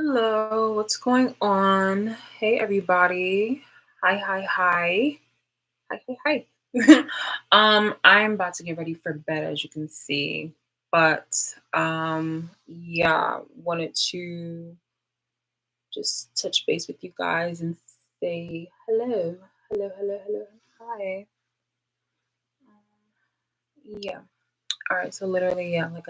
Hello, what's going on? Hey, everybody. Hi, hi, hi. Hi, hi, hi. I'm about to get ready for bed, as you can see. But yeah, wanted to just touch base with you guys and say hello. Hello, hello, hello. Hi. Yeah. All right, so literally, yeah, like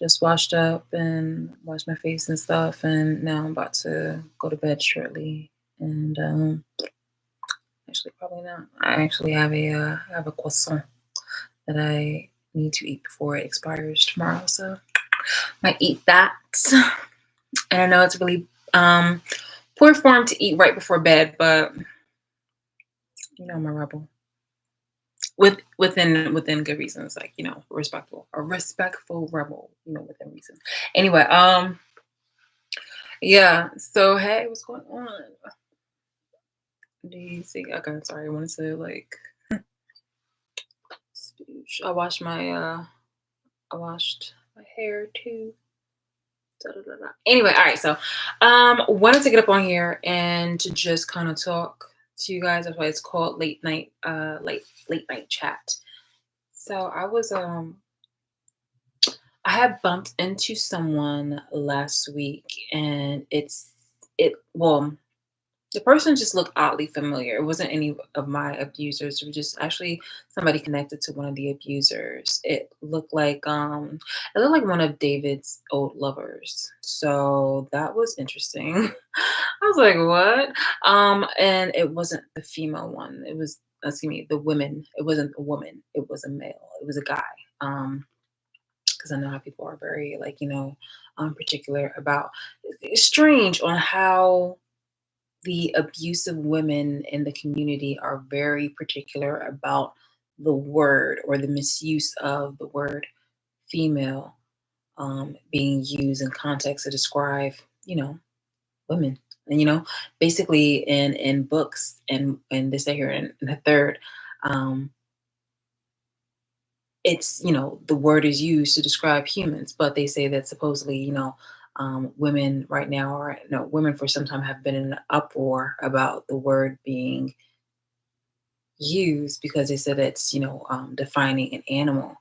just washed up and washed my face and stuff, and now I'm about to go to bed shortly. And actually, probably not. I actually have a croissant that I need to eat before it expires tomorrow, so might eat that. And I know it's really poor form to eat right before bed, but I'm a rebel within good reasons, like a respectful rebel, within reason. Anyway, yeah. So hey, what's going on? Do you think? Okay, sorry. I wanted to like. Spoosh. I washed my hair too. Da, da, da, da. Anyway, all right. So, wanted to get up on here and to just kind of talk to you guys. That's why it's called late night chat. So I had bumped into someone last week, and the person just looked oddly familiar. It wasn't any of my abusers. It was just actually somebody connected to one of the abusers. It looked like one of David's old lovers. So that was interesting. I was like, what? And it wasn't the female one. It was excuse me, the women. It wasn't a woman. It was a male. It was a guy. Because I know how people are very particular about it's strange on how the abusive women in the community are very particular about the word or the misuse of the word female being used in context to describe, women. And basically in books and this here in the third, um, it's the word is used to describe humans, but they say that supposedly women right now are no women for some time have been in an uproar about the word being used because they said it's defining an animal,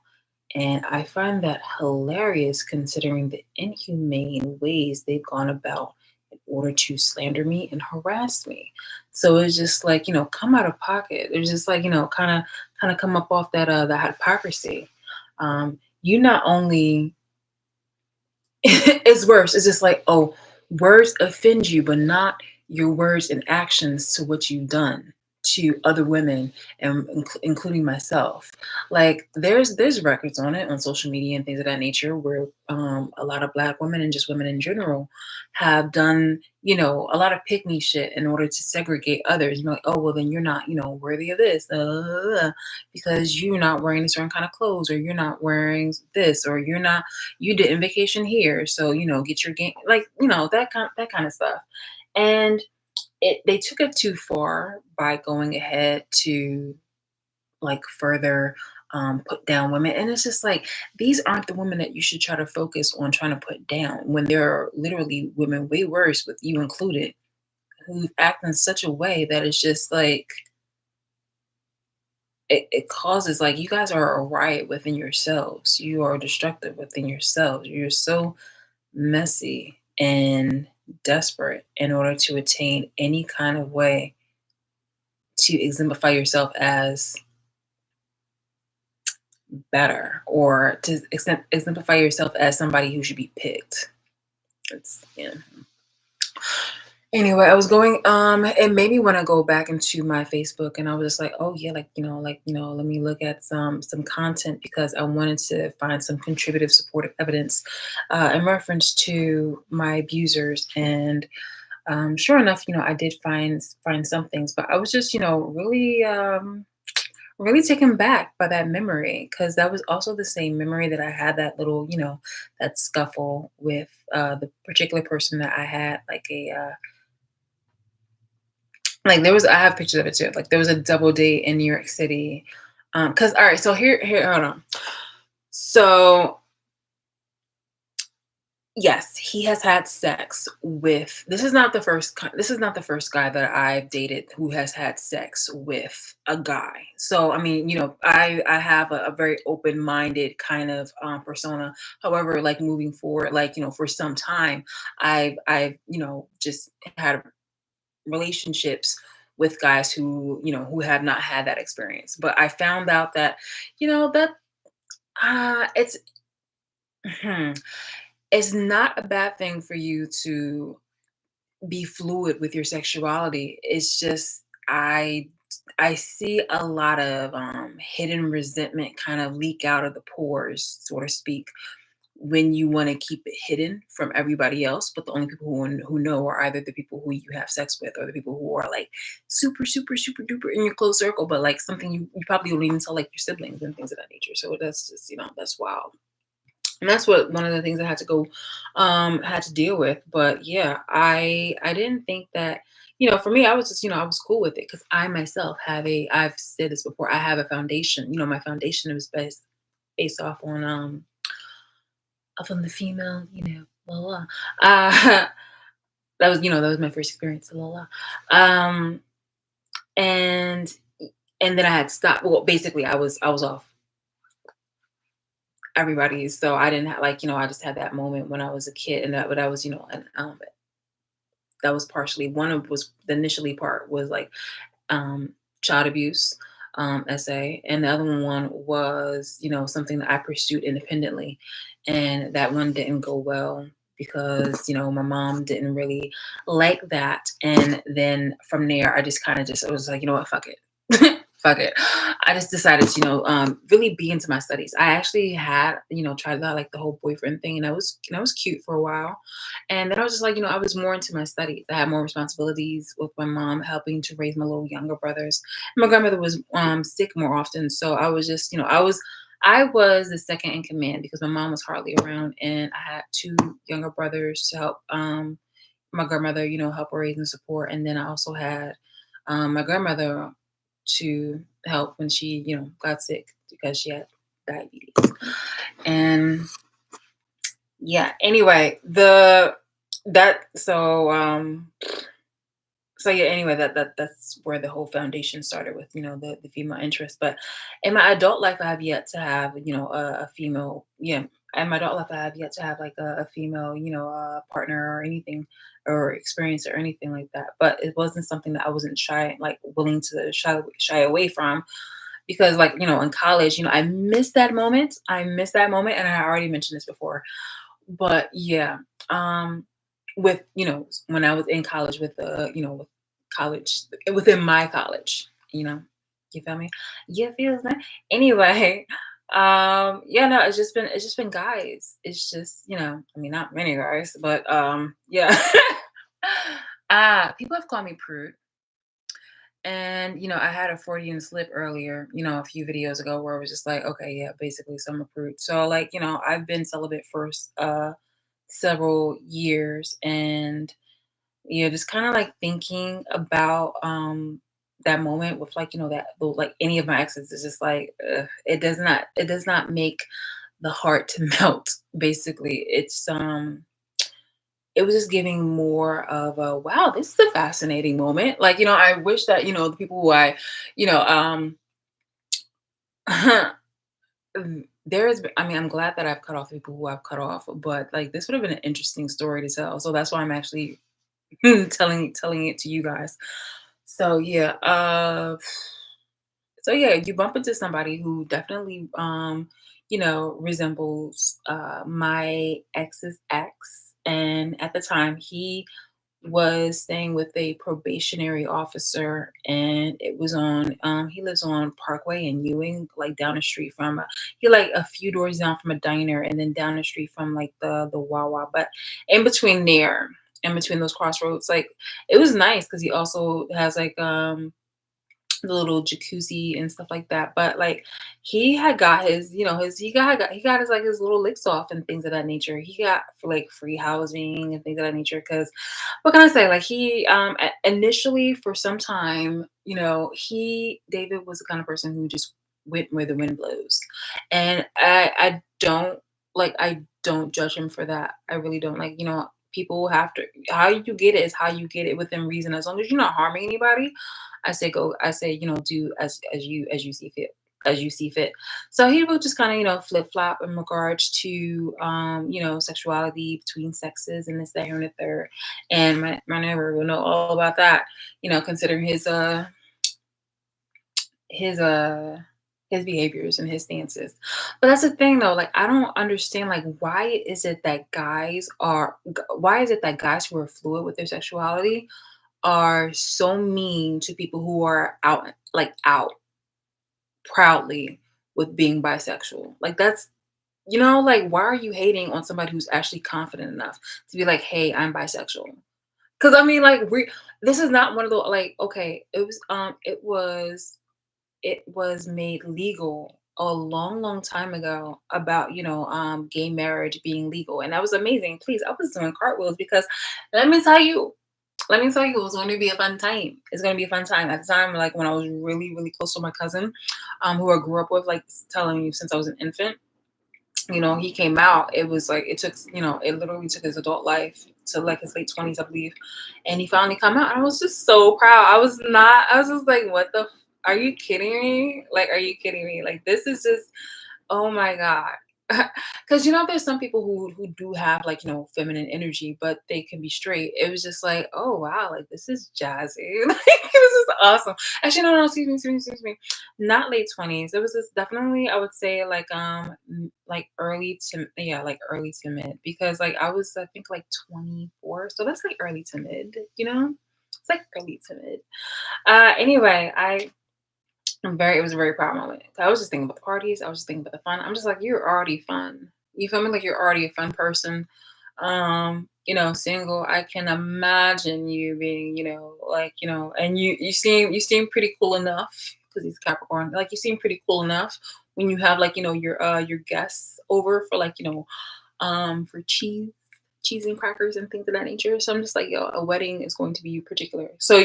and I find that hilarious considering the inhumane ways they've gone about in order to slander me and harass me. So it's just like come out of pocket. It's just like kind of come up off that hypocrisy. You not only it's worse. It's just like, oh, words offend you, but not your words and actions to what you've done to other women and including myself. Like there's records on it on social media and things of that nature where a lot of black women and just women in general have done a lot of pick me shit in order to segregate others. Like, oh well, then you're not worthy of this because you're not wearing a certain kind of clothes, or you're not wearing this, or you didn't vacation here, so get your game, like that kind of stuff. And they took it too far by going ahead to like further put down women, and it's just like these aren't the women that you should try to focus on trying to put down when there are literally women way worse, with you included, who act in such a way that it's just like it causes, like, you guys are a riot within yourselves. You are destructive within yourselves. You're so messy and desperate in order to attain any kind of way to exemplify yourself as better, or to exemplify yourself as somebody who should be picked. It's yeah. Anyway, I was going it made me want to go back into my Facebook, and I was just like, oh yeah, let me look at some content because I wanted to find some contributive supportive evidence in reference to my abusers. And sure enough, I did find some things, but I was just, really taken back by that memory, because that was also the same memory that I had that little, that scuffle with the particular person that I had like there was I have pictures of it too. Like there was a double date in New York City. Cause all right, so here hold on. So Yes, he has had sex with this is not the first guy that I've dated who has had sex with a guy. So, I mean, I have a very open-minded kind of, persona. However, like, moving forward, like, for some time, I've just had relationships with guys who have not had that experience. But I found out that, that, it's it's not a bad thing for you to be fluid with your sexuality. It's just I see a lot of hidden resentment kind of leak out of the pores, so to speak, when you want to keep it hidden from everybody else. But the only people who know are either the people who you have sex with or the people who are like super, super, super duper in your close circle, but like something you probably don't even tell like your siblings and things of that nature. So that's just, that's wild. And that's what one of the things I had to go had to deal with. But yeah, I didn't think that, for me, I was just, I was cool with it because I myself have I've said this before, I have a foundation. My foundation was based off on the female, la la. Uh that was my first experience, la la. Um and and then I had stopped. Well, basically I was off everybody's. So I didn't have, like, I just had that moment when I was a kid, and that, but I was, and that was partially one of was the initially part was like child abuse essay, and the other one was, something that I pursued independently, and that one didn't go well because my mom didn't really like that, and then from there I just kind of just I was like, what, fuck it. Fuck it. I just decided to, really be into my studies. I actually had, tried out like the whole boyfriend thing, and I was cute for a while. And then I was just like, I was more into my studies. I had more responsibilities with my mom helping to raise my little younger brothers. My grandmother was sick more often, so I was just, I was the second in command because my mom was hardly around, and I had two younger brothers to help my grandmother, help her raise and support. And then I also had my grandmother to help when she, got sick because she had diabetes. And yeah, anyway, the that so yeah, anyway, that's where the whole foundation started with, the female interest. But in my adult life, I have yet to have, a female, yeah. In my adult life, I have yet to have like a female, partner or anything, or experience or anything like that. But it wasn't something that I wasn't willing to shy away from, because, like, in college, I missed that moment, and I already mentioned this before. But yeah, with, when I was in college with with college within my college, you feel me? Yeah, feels me. Anyway, yeah, no, it's just been guys. It's just, I mean, not many guys, but yeah. People have called me prude. And, I had a Freudian slip earlier, a few videos ago, where I was just like, okay, yeah, basically some fruit. So, like, I've been celibate for several years, and just kind of like thinking about that moment with, like, like any of my exes is just like, it does not make the heart to melt. Basically, it was just giving more of a, wow, this is a fascinating moment. Like, I wish that, the people who you know, I mean, I'm glad that I've cut off the people who I've cut off, but like this would have been an interesting story to tell. So that's why I'm actually telling it to you guys. So yeah, you bump into somebody who definitely resembles my ex's ex. And at the time, he was staying with a probationary officer, and it was on he lives on Parkway in Ewing, like down the street from he like a few doors down from a diner, and then down the street from like the Wawa. But in between there, in between those crossroads, like, it was nice because he also has like the little jacuzzi and stuff like that. But like, he had got his, his he got his, like, his little licks off and things of that nature. He got like free housing and things of that nature. Because what can I say? Like, he initially, for some time, he David was the kind of person who just went where the wind blows, and I don't. like, I don't judge him for that. I really don't. Like, people have to, how you get it is how you get it within reason. As long as you're not harming anybody, I say, do as you see fit. As you see fit. So he will just kind of, flip flop in regards to sexuality between sexes and this, that, here, and the third. And my neighbor will know all about that, considering his uh his behaviors and his stances. But that's the thing though, like I don't understand like why is it that guys who are fluid with their sexuality are so mean to people who are out proudly with being bisexual. Like that's like why are you hating on somebody who's actually confident enough to be like, "Hey, I'm bisexual." Cuz I mean like we this is not one of the like okay, it was made legal a long, long time ago about, gay marriage being legal. And that was amazing. Please, I was doing cartwheels because let me tell you, it was going to be a fun time. It's going to be a fun time. At the time, like when I was really, really close to my cousin, who I grew up with, like telling you since I was an infant, he came out. It was like, it took, it literally took his adult life to like his late 20s, I believe. And he finally come out. And I was just so proud. I was just like, what the, are you kidding me? Like, are you kidding me? Like, this is just, oh my God. Because there's some people who do have like feminine energy, but they can be straight. It was just like, oh wow, like this is jazzy. Like it was just awesome. Actually, no, no, excuse me, not late 20s. It was just definitely I would say like like early to yeah like early to mid because like I was I think like 24, so that's like early to mid. It's like early to mid. Anyway, it was a very proud moment. I was just thinking about the parties. I was just thinking about the fun. I'm just like, you're already fun. You feel me? Like you're already a fun person. Single. I can imagine you being, like, and you seem pretty cool enough because he's Capricorn. Like you seem pretty cool enough when you have like, your guests over for like, for cheese and crackers and things of that nature. So I'm just like, yo, a wedding is going to be particular. So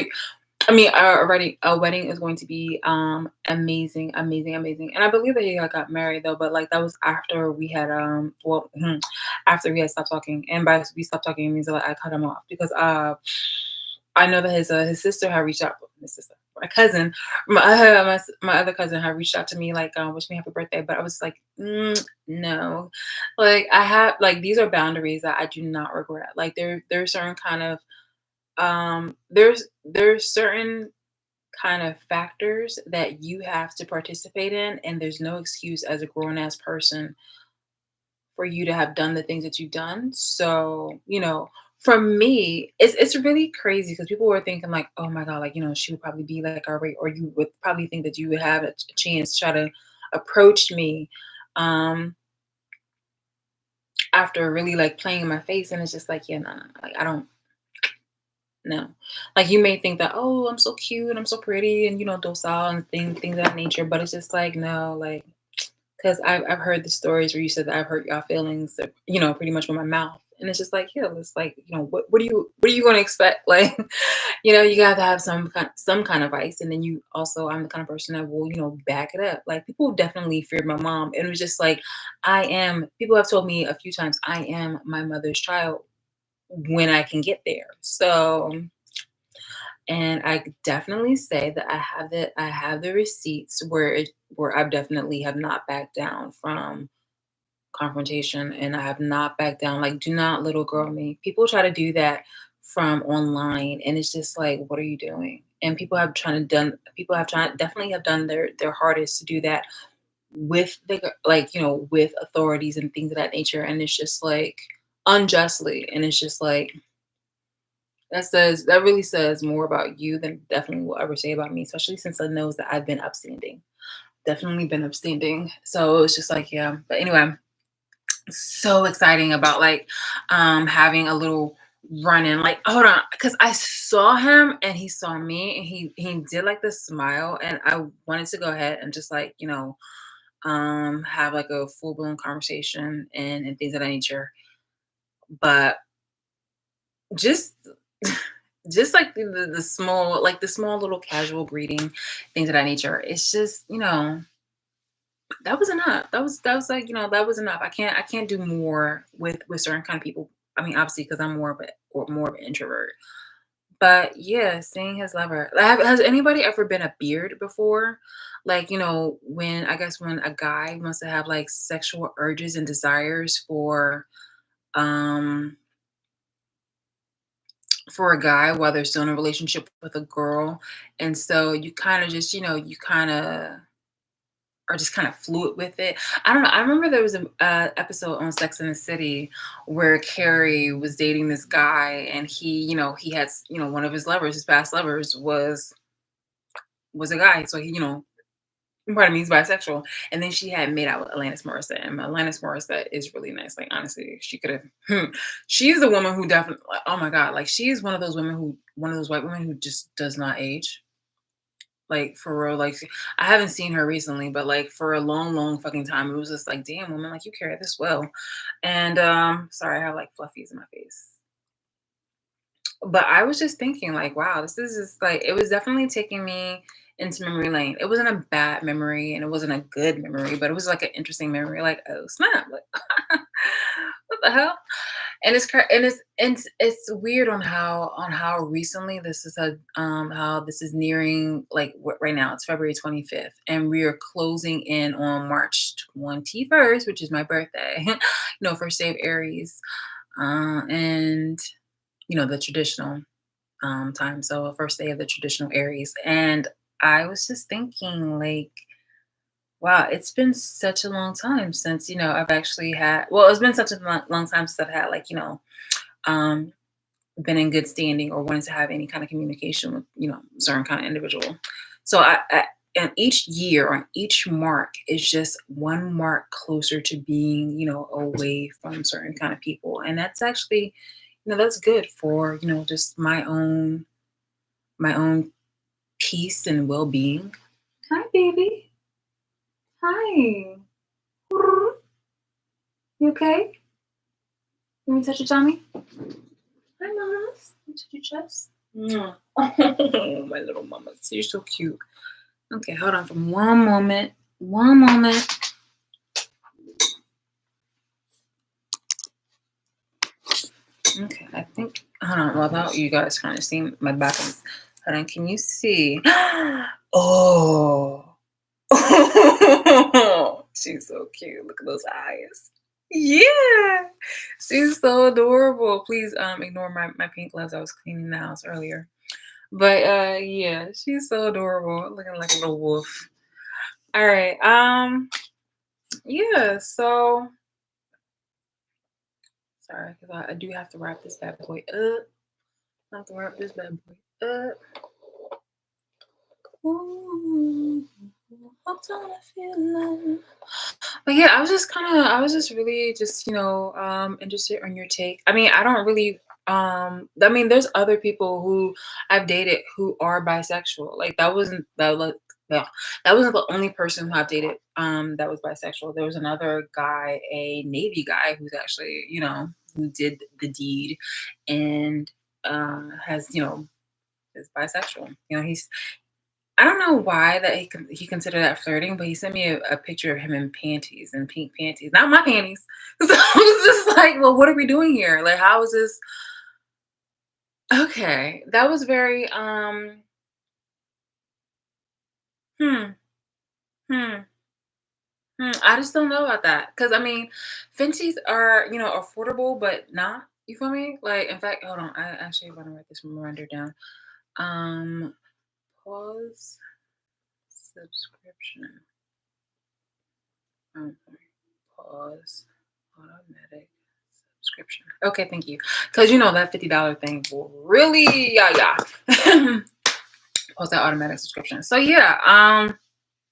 I mean, a wedding is going to be amazing, amazing, amazing. And I believe that he got married though, but like that was after we had after we had stopped talking. And by we stopped talking it means that I cut him off because I know that his sister had reached out. His sister, my cousin, my other cousin had reached out to me like wish me happy birthday, but I was like no, like I have like these are boundaries that I do not regret. Like there's certain kind of there's certain kind of factors that you have to participate in and there's no excuse as a grown ass person for you to have done the things that you've done. So for me it's really crazy because people were thinking like, oh my god, like she would probably be like our rate, or you would probably think that you would have a chance to try to approach me um after really like playing in my face. And it's just like, yeah, no, like I don't. No. Like you may think that, oh, I'm so cute and I'm so pretty and docile and things of that nature, but it's just like, no, like because I've heard the stories where you said that I've hurt y'all feelings, pretty much with my mouth. And it's just like, yeah, it's like, what are you gonna expect? Like, you gotta have some kind of vice. And then I'm the kind of person that will, back it up. Like people definitely feared my mom. And it was just like people have told me a few times, I am my mother's child when I can get there. So, and I could definitely say that I have the receipts where I definitely have not backed down from confrontation, and I have not backed down. Like, do not little girl me. People try to do that from online, and it's just like, what are you doing? And people have tried definitely have done their hardest to do that with with authorities and things of that nature, and it's just like unjustly, and it's just like that really says more about you than definitely will ever say about me, especially since I knows that I've been upstanding. Definitely been upstanding. So it's just like, yeah. But anyway, so exciting about like having a little run in. Like, hold on, because I saw him and he saw me and he did like this smile, and I wanted to go ahead and just like, have like a full blown conversation and things of that nature. But just just like the small little casual greeting, things of that nature. It's just, That was enough. That was like, that was enough. I can't do more with certain kind of people. I mean, obviously, because I'm more of an introvert. But yeah, seeing his lover. Has anybody ever been a beard before? Like, when I guess when a guy wants to have like sexual urges and desires um for a guy while they're still in a relationship with a girl. And so you kind of just, you kind of are just kind of fluid with it. I don't know. I remember there was an episode on Sex and the City where Carrie was dating this guy, and he had, one of his lovers, his past lovers was a guy. So pardon me, he's bisexual. And then she had made out with Alanis Morissette, and Alanis Morissette is really nice. Like honestly, she could have. She's the woman who definitely. Oh my god, like she's one of those white women who just does not age. Like for real, like I haven't seen her recently, but like for a long, long fucking time, it was just like, damn woman, like you carry this well. And sorry, I have like fluffies in my face. But I was just thinking, like, wow, this is just like it was definitely taking me into memory lane. It wasn't a bad memory and it wasn't a good memory, but it was like an interesting memory. Like, oh snap, like what the hell? And it's weird on how recently this is how this is nearing like what right now it's February 25th and we are closing in on March 21st, which is my birthday. First day of Aries, and the traditional time. So first day of the traditional Aries. And I was just thinking, like, wow, it's been such a long time since, I've actually had, well, it's been such a long time since I've had, like, um, been in good standing or wanted to have any kind of communication with, certain kind of individual. So and each year on each mark is just one mark closer to being, away from certain kind of people. And that's actually, that's good for, just my own peace and well-being. Hi, baby. Hi. You okay? Let me touch your tummy. Hi, mamas. Let me touch your chest. Mwah. Oh, my little mamas. You're so cute. Okay, hold on for one moment. One moment. Okay, I think, hold on, without you guys kind of seeing my buttons. Hold on, can you see? Oh. She's so cute. Look at those eyes. Yeah. She's so adorable. Please ignore my pink gloves. I was cleaning the house earlier. But yeah, she's so adorable. Looking like a little wolf. All right. Yeah, so sorry, because I do have to wrap this bad boy up. I have to wrap this bad boy up. Ooh, I'm trying to feel. But yeah, I was just really just, interested in your take. I mean, I don't really I mean, there's other people who I've dated who are bisexual. Like yeah, that wasn't the only person who I've dated that was bisexual. There was another guy, a Navy guy who's actually, who did the deed and has, is bisexual. He's I don't know why that he considered that flirting, but he sent me a picture of him in panties and pink panties, not my panties. So I was just like, well, what are we doing here? Like, how is this? Okay, that was very hmm, hmm, I just don't know about that because I mean, Fenties are affordable, but not. You feel me? Like, in fact, hold on. I actually want to write this reminder down. Um, pause subscription. Okay. Pause automatic subscription. Okay, thank you. Because that $50 thing will really yeah. Pause that automatic subscription. So yeah,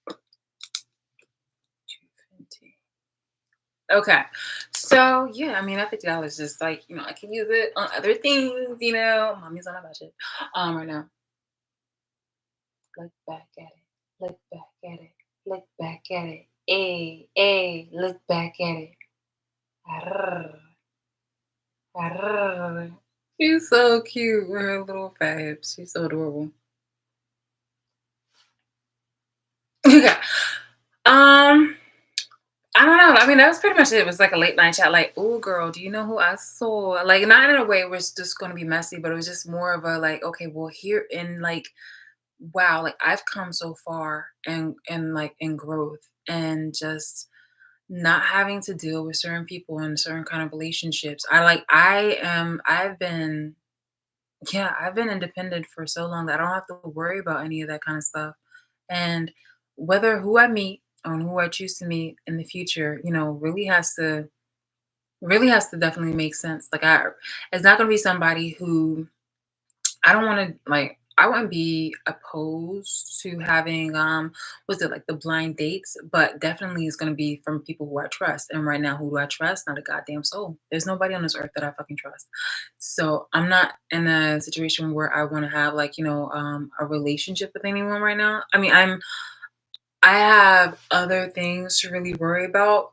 250. Okay. So yeah, I mean that $50 is like, I can use it on other things, Mommy's on a budget. Right now. Look back at it. Look back at it. Look back at it. Hey, look back at it. Arrrr. Arrrr. She's so cute with her little fat hips. She's so adorable. Okay. Um, I don't know. I mean, that was pretty much it. It was like a late night chat, like, "Oh, girl, do you know who I saw?" Like, not in a way where it's just going to be messy, but it was just more of a like, okay, well, here in like, wow, like I've come so far and like in growth and just not having to deal with certain people and certain kind of relationships. I've been, yeah, I've been independent for so long that I don't have to worry about any of that kind of stuff. And whether who I meet or who I choose to meet in the future, really has to definitely make sense. It's not gonna be somebody who I don't want to like. I wouldn't be opposed to having was it like the blind dates, but definitely it's gonna be from people who I trust. And right now, who do I trust? Not a goddamn soul. There's nobody on this earth that I fucking trust. So I'm not in a situation where I want to have like a relationship with anyone right now. I mean, I have other things to really worry about.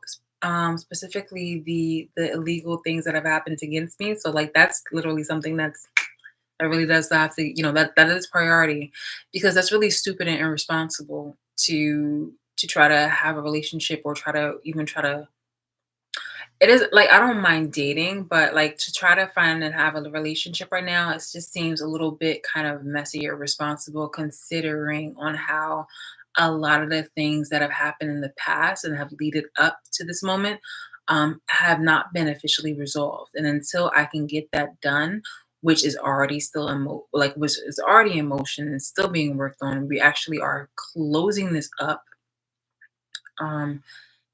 Specifically the illegal things that have happened against me. So like that's literally something that really does have to, that is priority because that's really stupid and irresponsible to try to have a relationship or try to it is like I don't mind dating, but like to try to find and have a relationship right now, it just seems a little bit kind of messy or responsible considering on how a lot of the things that have happened in the past and have leaded up to this moment have not been officially resolved. And until I can get that done, which is already still which is already in motion and still being worked on, we actually are closing this up. Um,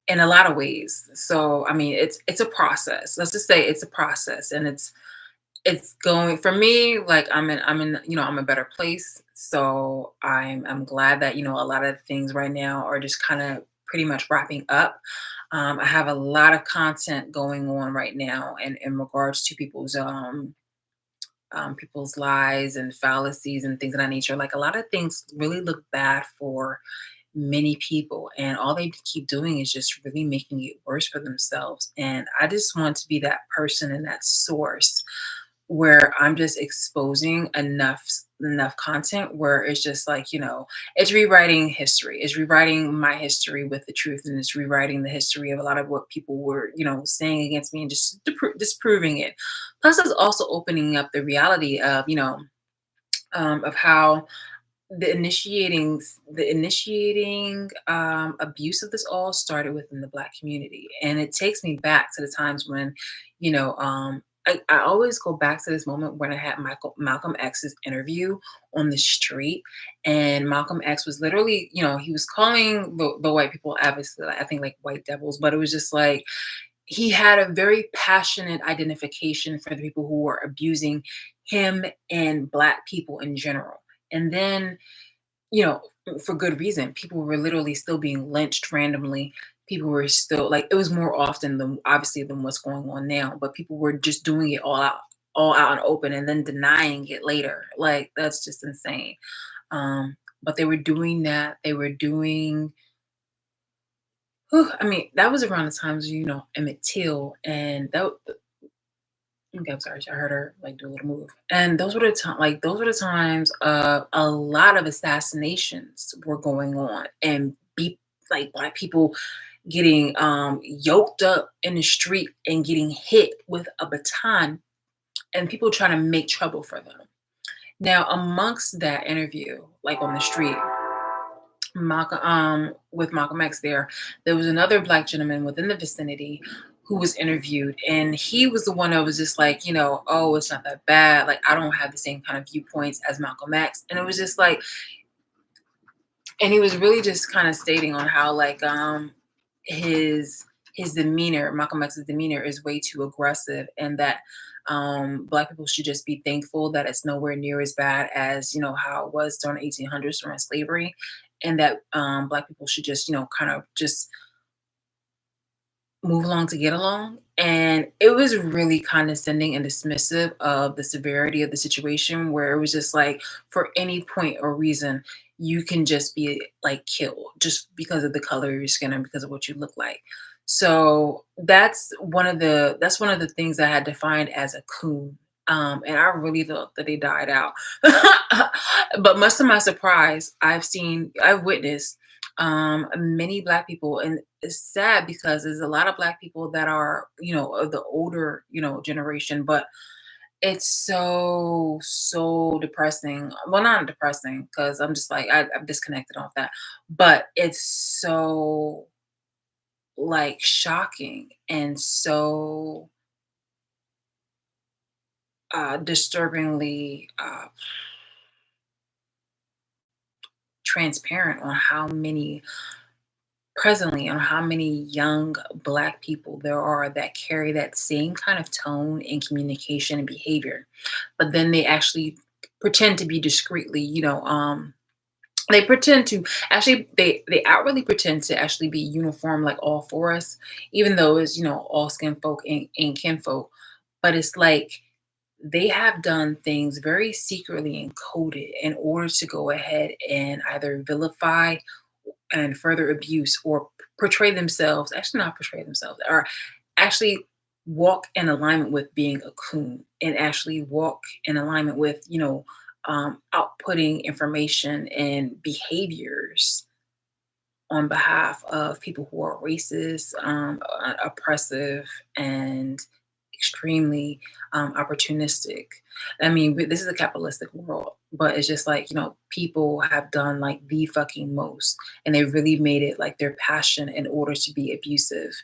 in a lot of ways. So, I mean, it's a process. Let's just say it's a process and it's going for me like I'm a better place. So, I'm glad that, a lot of things right now are just kind of pretty much wrapping up. I have a lot of content going on right now and in regards to people's lies and fallacies and things of that nature. Like a lot of things really look bad for many people, and all they keep doing is just really making it worse for themselves. And I just want to be that person and that source where I'm just exposing enough content where it's just like, it's rewriting history. It's rewriting my history with the truth, and it's rewriting the history of a lot of what people were, saying against me and just disproving it. Plus, it's also opening up the reality of, of how the initiating abuse of this all started within the Black community, and it takes me back to the times when, I always go back to this moment when I had Malcolm X's interview on the street, and Malcolm X was literally, he was calling the white people, obviously, I think like white devils, but it was just like he had a very passionate identification for the people who were abusing him and Black people in general. And then, you know, for good reason, people were literally still being lynched randomly. People were still like it was more often than obviously than what's going on now, but people were just doing it all out and open and then denying it later. Like that's just insane. But they were doing that. They were doing whew, I mean, that was around the times, Emmett Till and that okay, I'm sorry, I heard her like do a little move. And those were the times a lot of assassinations were going on and be like Black people getting yoked up in the street and getting hit with a baton and people trying to make trouble for them. Now, amongst that interview, like on the street, with Malcolm X there was another Black gentleman within the vicinity who was interviewed, and he was the one that was just like, oh, it's not that bad. Like, I don't have the same kind of viewpoints as Malcolm X. And it was just like, and he was really just kind of stating on how like his his demeanor, Malcolm X's demeanor is way too aggressive, and that Black people should just be thankful that it's nowhere near as bad as how it was during the 1800s during slavery, and that Black people should just kind of just move along to get along. And it was really condescending and dismissive of the severity of the situation, where it was just like, for any point or reason, you can just be like killed just because of the color of your skin and because of what you look like. So that's one of the things I had defined as a coon. And I really thought that they died out. But much to my surprise, I've witnessed many Black people, and it's sad because there's a lot of Black people that are, of the older, generation, but it's so, so depressing. Well, not depressing because I'm just like, I'm disconnected off that, but it's so, like, shocking and so disturbingly transparent on how many young Black people there are that carry that same kind of tone in communication and behavior, but then they actually pretend to be discreetly, they pretend to actually they outwardly pretend to actually be uniform like all for us, even though it's, all skin folk ain't kinfolk. But it's like they have done things very secretly encoded in order to go ahead and either vilify and further abuse or portray themselves, actually not portray themselves, or actually walk in alignment with being a coon and actually walk in alignment with, outputting information and behaviors on behalf of people who are racist, oppressive, and extremely opportunistic. I mean, this is a capitalistic world, but it's just like, people have done like the fucking most, and they really made it like their passion in order to be abusive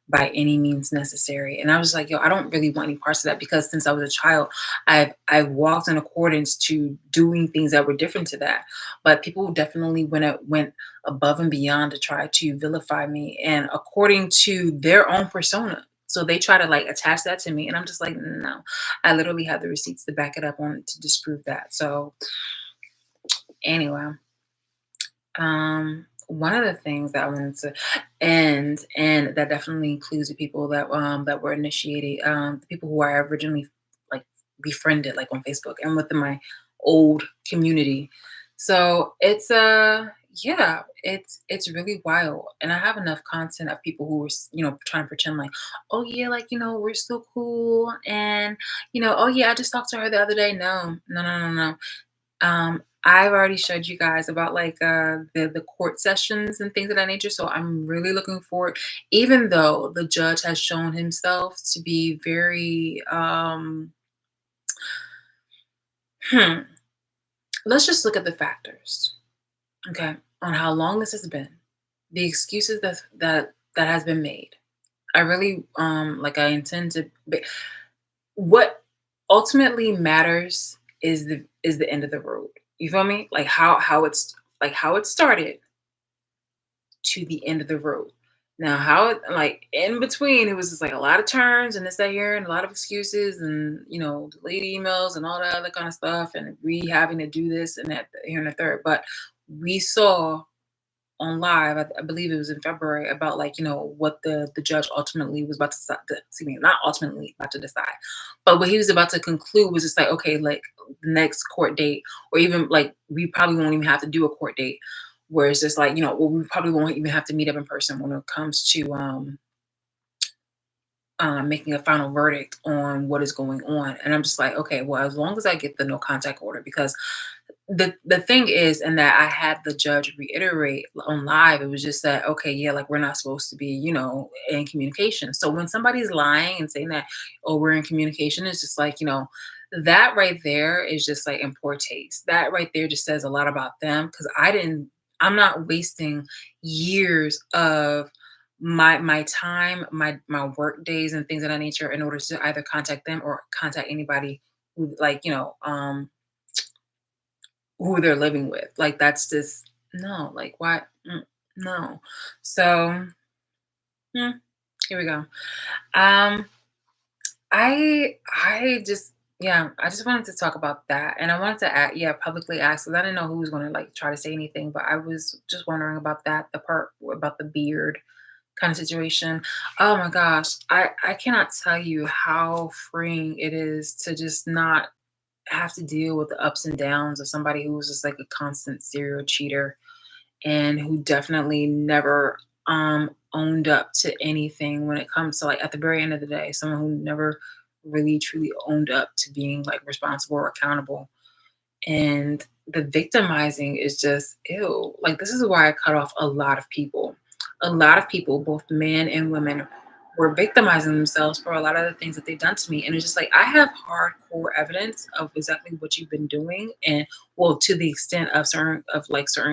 by any means necessary. And I was like, yo, I don't really want any parts of that because since I was a child, I've walked in accordance to doing things that were different to that. But people definitely went above and beyond to try to vilify me and according to their own persona. So they try to like attach that to me, and I'm just like, no. I literally have the receipts to back it up on to disprove that. So anyway, one of the things that I wanted to end, and that definitely includes the people that were initiated, the people who I originally like befriended like on Facebook and within my old community. So it's yeah, it's really wild. And I have enough content of people who were trying to pretend like, oh yeah, like we're still cool, and oh yeah, I just talked to her the other day. No, no, no, no, no. I've already showed you guys about like the court sessions and things of that nature. So I'm really looking forward, even though the judge has shown himself to be very hmm, let's just look at the factors, okay, on how long this has been, the excuses that has been made. I really like I intend to what ultimately matters is the end of the road. You feel me? Like how it started to the end of the road. Now, how it like in between, it was just like a lot of turns and this, that, here, and a lot of excuses and delayed emails and all that other kind of stuff, and we having to do this and that here and the third. But we saw on live, I believe it was in February, about like what the judge ultimately was about to excuse me, not ultimately about to decide, but what he was about to conclude was just like, okay, like the next court date, or even like we probably won't even have to do a court date, where it's just like well, we probably won't even have to meet up in person when it comes to making a final verdict on what is going on. And I'm just like, okay, well, as long as I get the no contact order, because the thing is, and that I had the judge reiterate on live, it was just that, okay, yeah, like we're not supposed to be, in communication. So when somebody's lying and saying that, oh, we're in communication, it's just like, that right there is just like in poor taste. That right there just says a lot about them because I'm not wasting years of my time, my work days and things of that nature in order to either contact them or contact anybody who like, who they're living with. Like that's just no, like why? No. So mm, here we go. Um, I just yeah, I just wanted to talk about that, and I wanted to yeah publicly ask because I didn't know who was going to like try to say anything, but I was just wondering about that, the part about the beard kind of situation. Oh my gosh, I cannot tell you how freeing it is to just not have to deal with the ups and downs of somebody who was just like a constant serial cheater and who definitely never owned up to anything when it comes to like at the very end of the day, someone who never really truly owned up to being like responsible or accountable. And the victimizing is just ew. Like this is why I cut off a lot of people. a lot of people, both men and women, were victimizing themselves for a lot of the things that they've done to me. And it's just like I have hardcore evidence of exactly what you've been doing, and well, to the extent of certain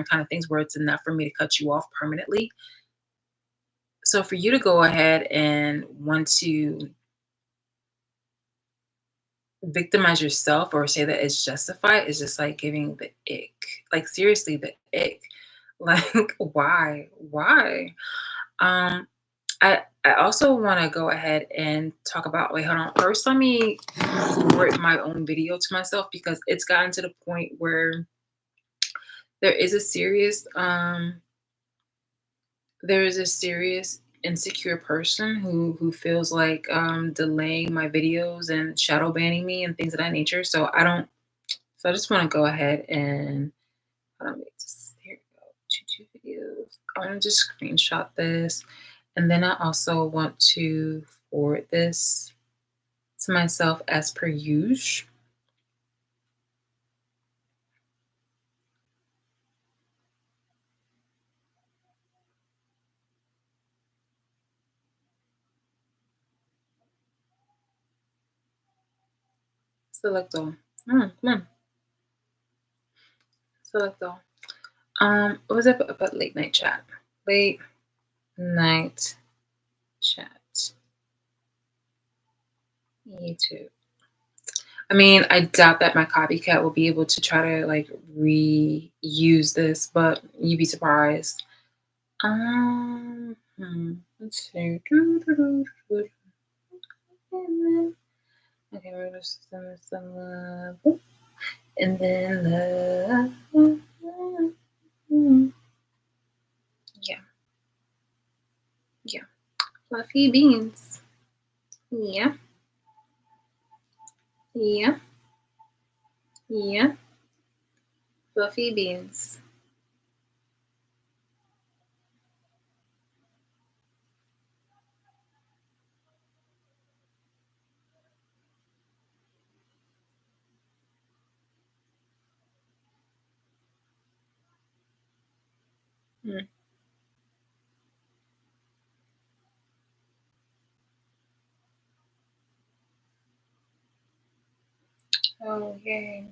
kind of things where it's enough for me to cut you off permanently. So for you to go ahead and want to victimize yourself or say that it's justified is just like giving the ick. Like seriously, the ick. Like why? Um, I also want to go ahead and talk about. Wait, hold on. First, let me forward my own video to myself because it's gotten to the point where there is a serious there is a serious insecure person who feels like delaying my videos and shadow banning me and things of that nature. So I don't. So I just want to go ahead and hold on, wait, here we go. Two videos. I want to just screenshot this. And then I also want to forward this to myself as per usual. Select all. Come on. Select all. What was it about late night chat? Late night chat. YouTube. I mean, I doubt that my copycat will be able to try to like reuse this, but you'd be surprised. Let's see. Okay, we're just some love. And then love. Yeah, yeah. Fluffy beans. Yeah, yeah, yeah. Fluffy beans. Mm. Oh, yay.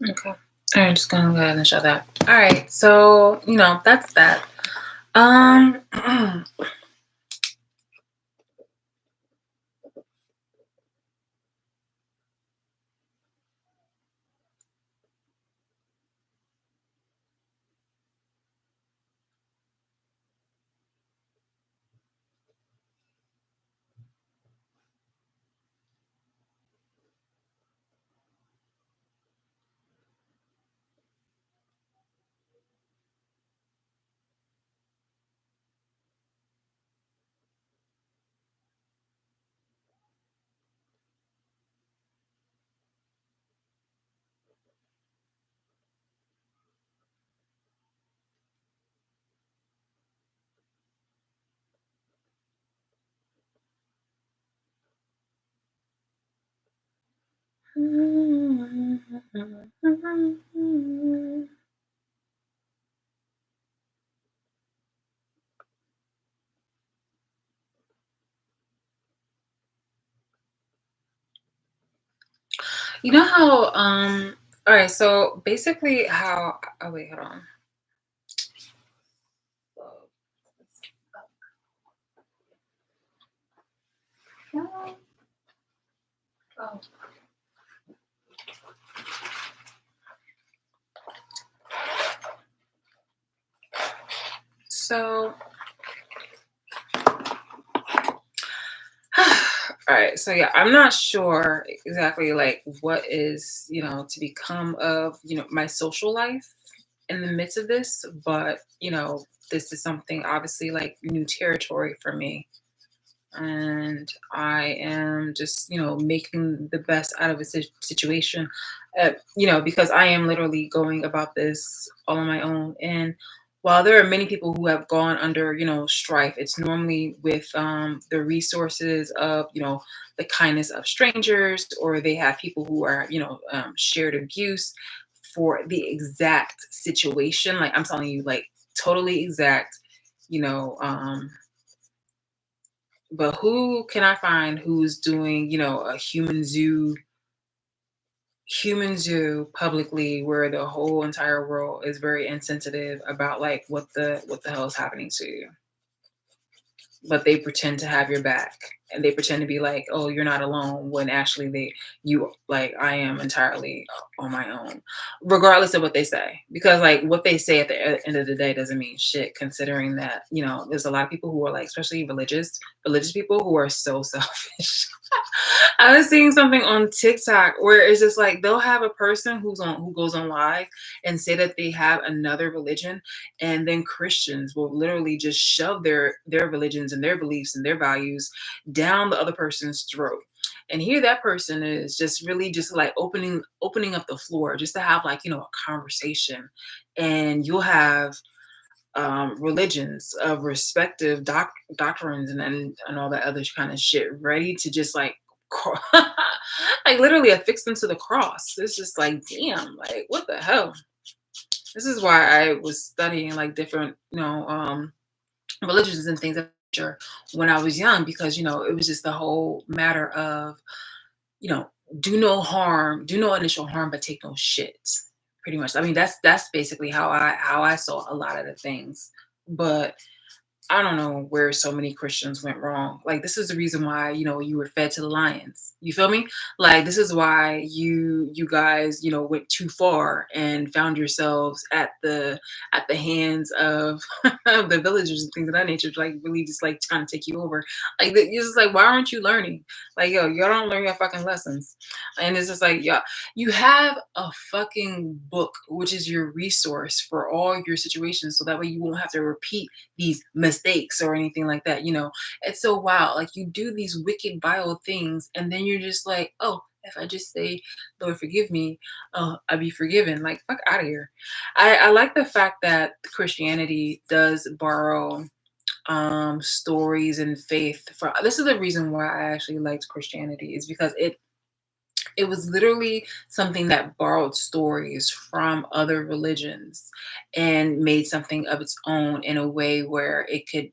Okay. I'm just gonna go ahead and show that. All right. So, that's that. Um, you know how all right, so basically how oh wait, hold on. Oh. So all right, so yeah, I'm not sure exactly like what is, to become of, my social life. in the midst of this, but this is something obviously like new territory for me. And I am just, making the best out of a situation, because I am literally going about this all on my own. And while there are many people who have gone under, strife, it's normally with the resources of, the kindness of strangers, or they have people who are, shared abuse for the exact situation. Like I'm telling you, like totally exact, you know, um, but who can I find who's doing, a human zoo publicly where the whole entire world is very insensitive about like what the hell is happening to you? But they pretend to have your back, and they pretend to be like, oh, you're not alone, when actually you like, I am entirely on my own, regardless of what they say, because like what they say at the end of the day doesn't mean shit, considering that there's a lot of people who are like, especially religious people, who are so selfish. I was seeing something on TikTok where it's just like they'll have a person who goes on live and say that they have another religion, and then Christians will literally just shove their religions and their beliefs and their values down the other person's throat. And here that person is just really just like opening up the floor just to have like a conversation. And you'll have religions of respective doctrines and all that other kind of shit ready to just like like literally affix them to the cross. It's just like, damn, like what the hell? This is why I was studying like different, religions and things of that nature when I was young, because it was just the whole matter of, you know, do no initial harm, but take no shit. Pretty much. I mean, that's basically how I saw a lot of the things. But I don't know where so many Christians went wrong. Like this is the reason why, you were fed to the lions. You feel me? Like this is why you guys, went too far and found yourselves at the hands of of the villagers and things of that nature, like really just like trying to take you over. Like you're just like, why aren't you learning? Like, yo, y'all don't learn your fucking lessons. And it's just like, yeah, you have a fucking book, which is your resource for all your situations, so that way you won't have to repeat these mistakes or anything like that. It's so wild. Like you do these wicked, vile things, and then you're just like, oh, if I just say, Lord, forgive me, I'll be forgiven. Like, fuck out of here. I like the fact that Christianity does borrow stories and faith from. This is the reason why I actually liked Christianity, is because it was literally something that borrowed stories from other religions and made something of its own in a way where it could,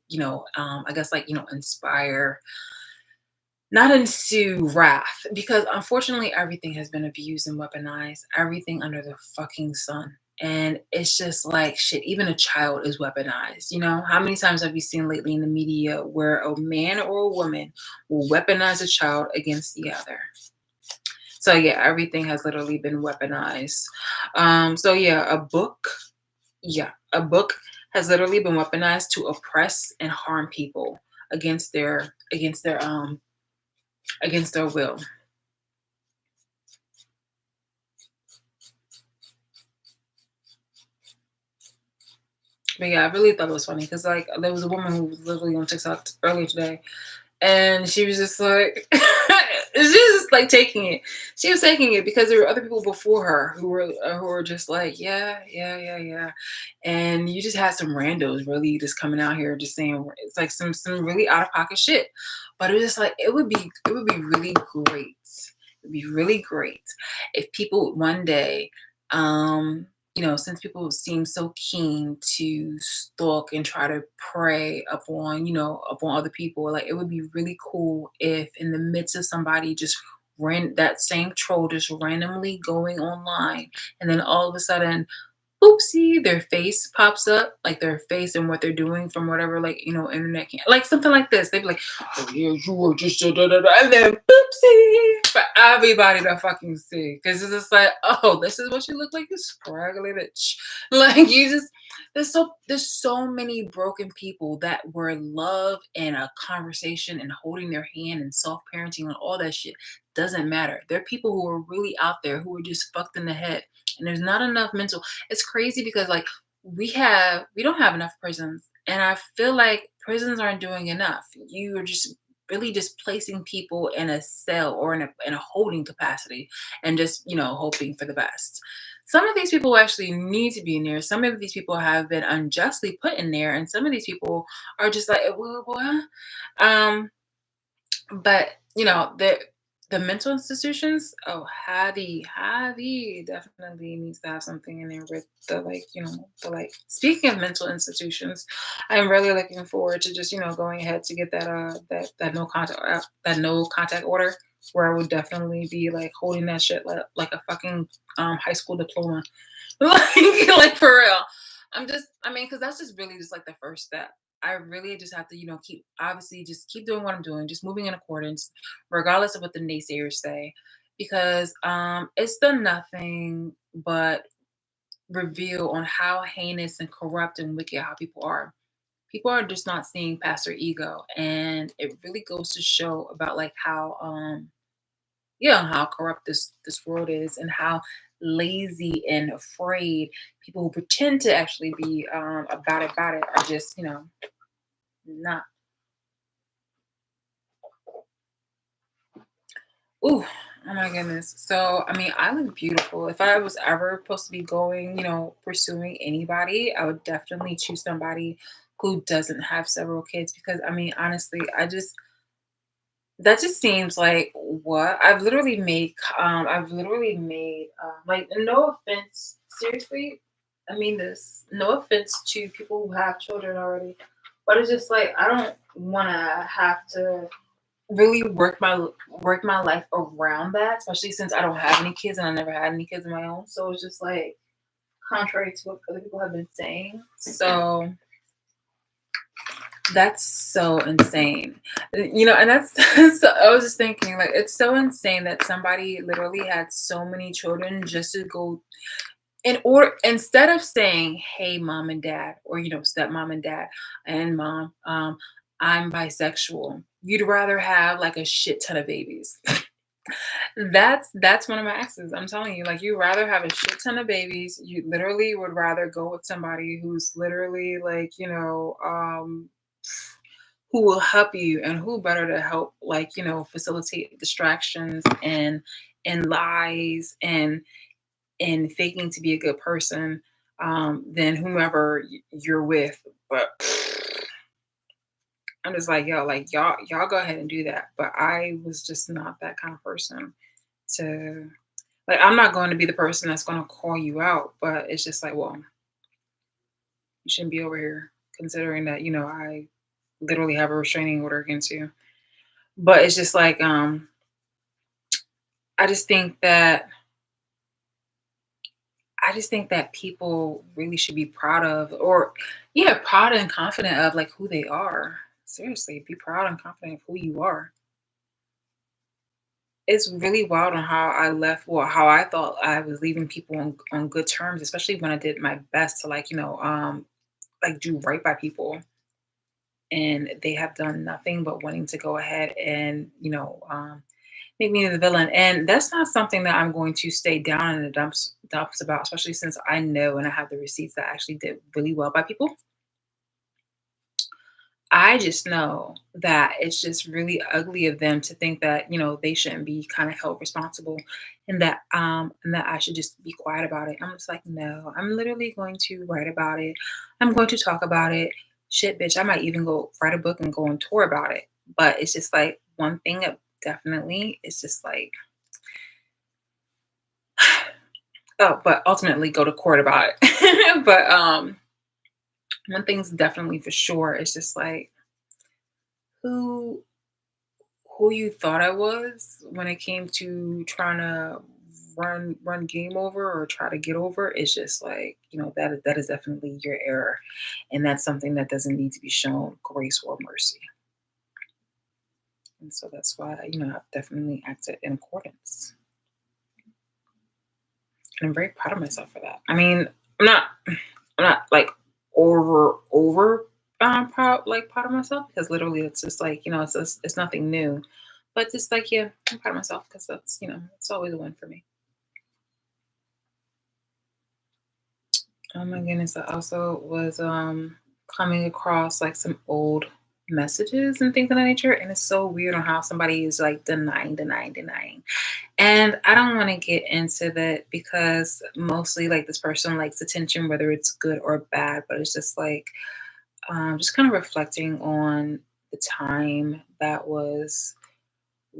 I guess, like, inspire, not into wrath, because unfortunately everything has been abused and weaponized, everything under the fucking sun. And it's just like shit, even a child is weaponized. How many times have you seen lately in the media where a man or a woman will weaponize a child against the other? So yeah, everything has literally been weaponized. So yeah, a book has literally been weaponized to oppress and harm people against their will. But yeah, I really thought it was funny because like there was a woman who was literally on TikTok earlier today, and she was just like she was just like taking it. She was taking it because there were other people before her who were just like, yeah, yeah, yeah, yeah. And you just had some randos really just coming out here just saying it's like some really out of pocket shit. But it was just like it would be really great. It'd be really great if people one day, since people seem so keen to stalk and try to prey upon other people, like it would be really cool if in the midst of somebody just ran that same troll just randomly going online, and then all of a sudden, oopsie, their face pops up, like their face and what they're doing from whatever, like, internet can, like something like this. They'd be like, oh yeah, you were just da, da, da, da," and then oopsie. for everybody to fucking see. Because it's just like, oh, this is what you look like, you scraggly bitch. Like you just there's so many broken people that were love and a conversation and holding their hand and self-parenting and all that shit doesn't matter. There are people who are really out there who are just fucked in the head. And there's not enough mental. It's crazy because like we don't have enough prisons. And I feel like prisons aren't doing enough. You are just really just placing people in a cell or in a holding capacity and just, hoping for the best. Some of these people actually need to be in there. Some of these people have been unjustly put in there, and some of these people are just like, well, what? Um, but the mental institutions, oh, Hadi definitely needs to have something in there with the like, the like. Speaking of mental institutions, I'm really looking forward to just going ahead to get that no contact order, where I would definitely be like holding that shit like a fucking high school diploma, like for real. Because that's just really just like the first step. I really just have to, keep obviously just keep doing what I'm doing, just moving in accordance, regardless of what the naysayers say, because it's done nothing but reveal on how heinous and corrupt and wicked how people are. People are just not seeing past their ego, and it really goes to show about like how how corrupt this world is, and how lazy and afraid people who pretend to actually be about it are just not. Ooh, oh my goodness. So, I look beautiful. If I was ever supposed to be going, pursuing anybody, I would definitely choose somebody who doesn't have several kids, because honestly, that just seems like what I've literally made like, no offense, seriously, I mean this. No offense to people who have children already, but it's just like I don't want to have to really work my life around that, especially since I don't have any kids and I never had any kids of my own. So it's just like contrary to what other people have been saying. So that's so insane. And that's so I was just thinking like it's so insane that somebody literally had so many children just to go in order, instead of saying, "Hey, mom and dad," or stepmom and dad and mom, I'm bisexual. You'd rather have like a shit ton of babies. That's one of my exes. I'm telling you, like you rather have a shit ton of babies. You literally would rather go with somebody who's literally like, who will help you, and who better to help like, facilitate distractions and lies and faking to be a good person, than whomever you're with. But I'm just like, yo, like y'all go ahead and do that. But I was just not that kind of person to like. I'm not going to be the person that's going to call you out, but it's just like, well, you shouldn't be over here, considering that I literally have a restraining order against you. But it's just like, I just think that people really should be proud of, or yeah, proud and confident of like who they are. Seriously, be proud and confident of who you are. It's really wild on how I left, well, how I thought I was leaving people on good terms, especially when I did my best to like, like do right by people, and they have done nothing but wanting to go ahead and, make me the villain. And that's not something that I'm going to stay down in the dumps about, especially since I know and I have the receipts that I actually did really well by people. I just know that it's just really ugly of them to think that, they shouldn't be kind of held responsible, and that I should just be quiet about it. I'm just like, no, I'm literally going to write about it. I'm going to talk about it. Shit, bitch, I might even go write a book and go on tour about it. But it's just like one thing that definitely it's just like, oh, but ultimately go to court about it. But one thing's definitely for sure, it's just like who who you thought I was when it came to trying to run game over or try to get over is just like, that is definitely your error. And that's something that doesn't need to be shown grace or mercy. And so that's why, I've definitely acted in accordance. And I'm very proud of myself for that. I mean, I'm not like over proud, like proud of myself, because literally it's just like, it's nothing new. But just like, yeah, I'm proud of myself because that's, it's always a win for me. Oh my goodness, I also was coming across like some old messages and things of that nature. And it's so weird on how somebody is like denying. And I don't want to get into that because mostly like this person likes attention, whether it's good or bad, but it's just like just kind of reflecting on the time that was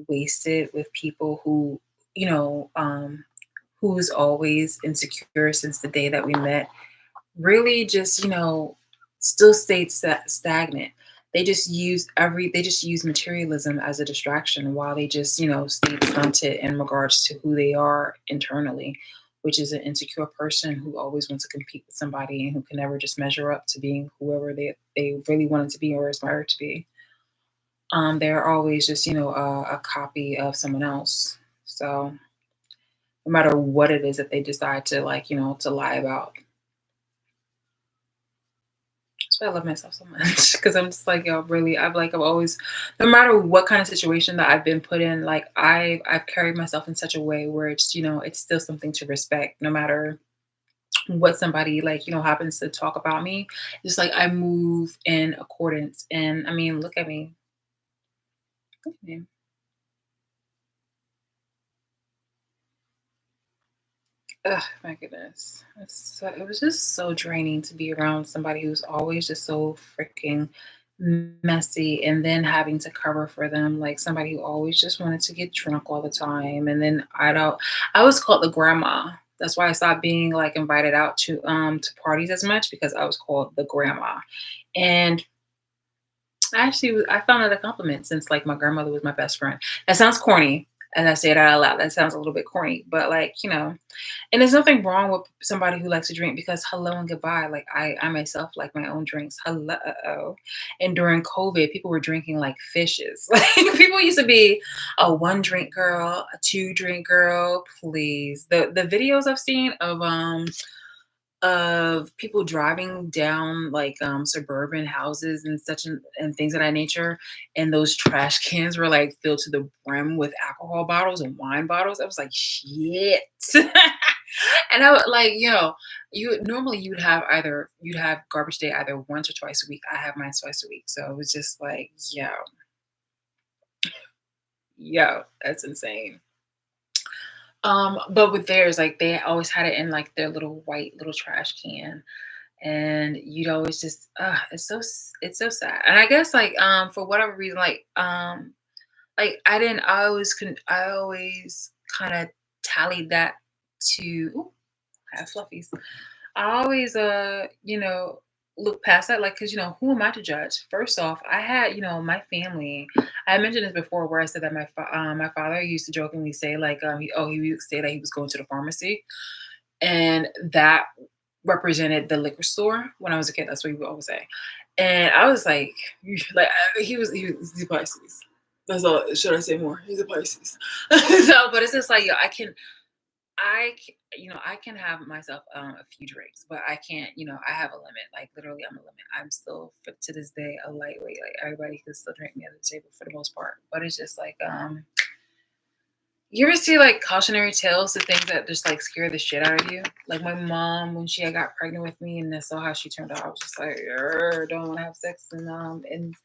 wasted with people who, you know, um, who's always insecure since the day that we met, really just, still stayed stagnant. They just use materialism as a distraction while they just, stayed stunted in regards to who they are internally, which is an insecure person who always wants to compete with somebody and who can never just measure up to being whoever they really wanted to be or aspired to be. They're always just, a copy of someone else. So no matter what it is that they decide to like, to lie about. That's why I love myself so much because I'm just like, yo, really, I've always, no matter what kind of situation that I've been put in, like I've carried myself in such a way where it's, it's still something to respect, no matter what somebody like, happens to talk about me. Just like I move in accordance. And I mean, look at me. Look at me. Ugh, my goodness. It was just so draining to be around somebody who's always just so freaking messy and then having to cover for them, like somebody who always just wanted to get drunk all the time. And then I was called the grandma. That's why I stopped being like invited out to parties as much because I was called the grandma. And I found it a compliment since like my grandmother was my best friend. That sounds corny as I say it out loud. That sounds a little bit corny, but like, and there's nothing wrong with somebody who likes to drink because hello and goodbye. Like I myself like my own drinks. Hello. And during COVID, people were drinking like fishes. Like people used to be a one drink girl, a two drink girl. Please. The videos I've seen of people driving down like suburban houses and such and things of that nature, and those trash cans were like filled to the brim with alcohol bottles and wine bottles. I was like, shit. And I would like, you'd have garbage day either once or twice a week. I have mine twice a week. So it was just like, that's insane. But with theirs, like they always had it in like their little white little trash can, and you'd always just, it's so sad. And I guess like for whatever reason, like I always kind of tallied that to. Ooh, I have fluffies. I always, look past that, like, because, who am I to judge? First off, I had, my family. I mentioned this before where I said that my father used to jokingly say, like, he would say that he was going to the pharmacy. And that represented the liquor store when I was a kid. That's what he would always say. And I was like, like he's a Pisces. That's all. Should I say more? He's a Pisces. So, but it's just like, I can have myself a few drinks, but I can't, I have a limit. Like literally, I'm a limit. I'm still to this day a lightweight. Like everybody can still drink me at the table for the most part, but it's just like you ever see like cautionary tales to things that just like scare the shit out of you? Like my mom when she had got pregnant with me and I saw how she turned out, I was just like, don't want to have sex and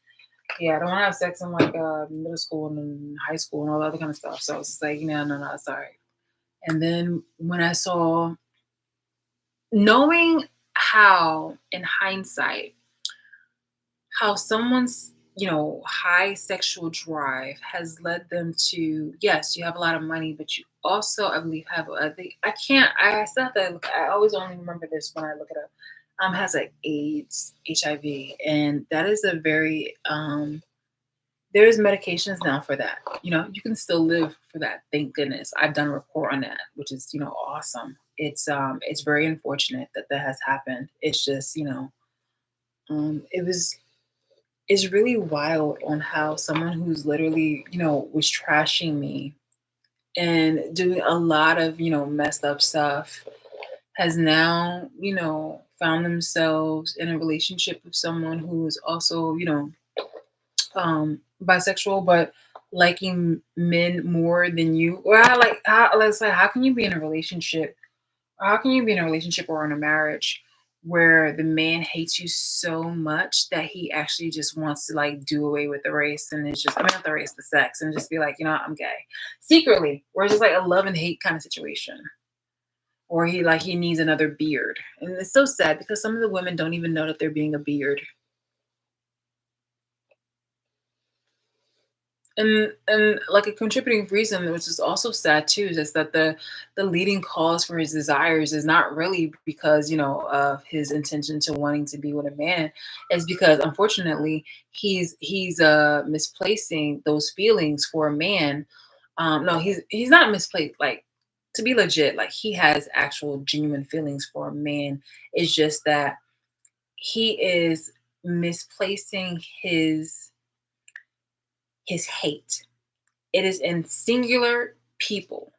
yeah, I don't want to have sex in like middle school and then high school and all that other kind of stuff. So I was just like, no, sorry. And then when I saw, knowing how, in hindsight, how someone's, high sexual drive has led them to, yes, you have a lot of money, but you also, I believe, I think, I can't, I still have to look, I always only remember this when I look it up, has like AIDS, HIV. And that is a very, there's medications now for that. You can still live for that. Thank goodness. I've done a report on that, which is, awesome. It's very unfortunate that that has happened. It's just, it was is really wild on how someone who's literally, was trashing me and doing a lot of, messed up stuff has now, found themselves in a relationship with someone who is also, bisexual, but liking men more than you. Or I like how let's say how can you be in a relationship? How can you be in a relationship or in a marriage where the man hates you so much that he actually just wants to like do away with the race and it's just I mean not the race, the sex, and just be like, I'm gay. Secretly. Where it's just like a love and hate kind of situation. Or he needs another beard. And it's so sad because some of the women don't even know that they're being a beard. And like a contributing reason, which is also sad too, is that the leading cause for his desires is not really because of his intention to wanting to be with a man. It's because unfortunately he's misplacing those feelings for a man. No, he's not misplaced. Like, to be legit, like he has actual genuine feelings for a man. It's just that he is misplacing his hate. It is in singular people,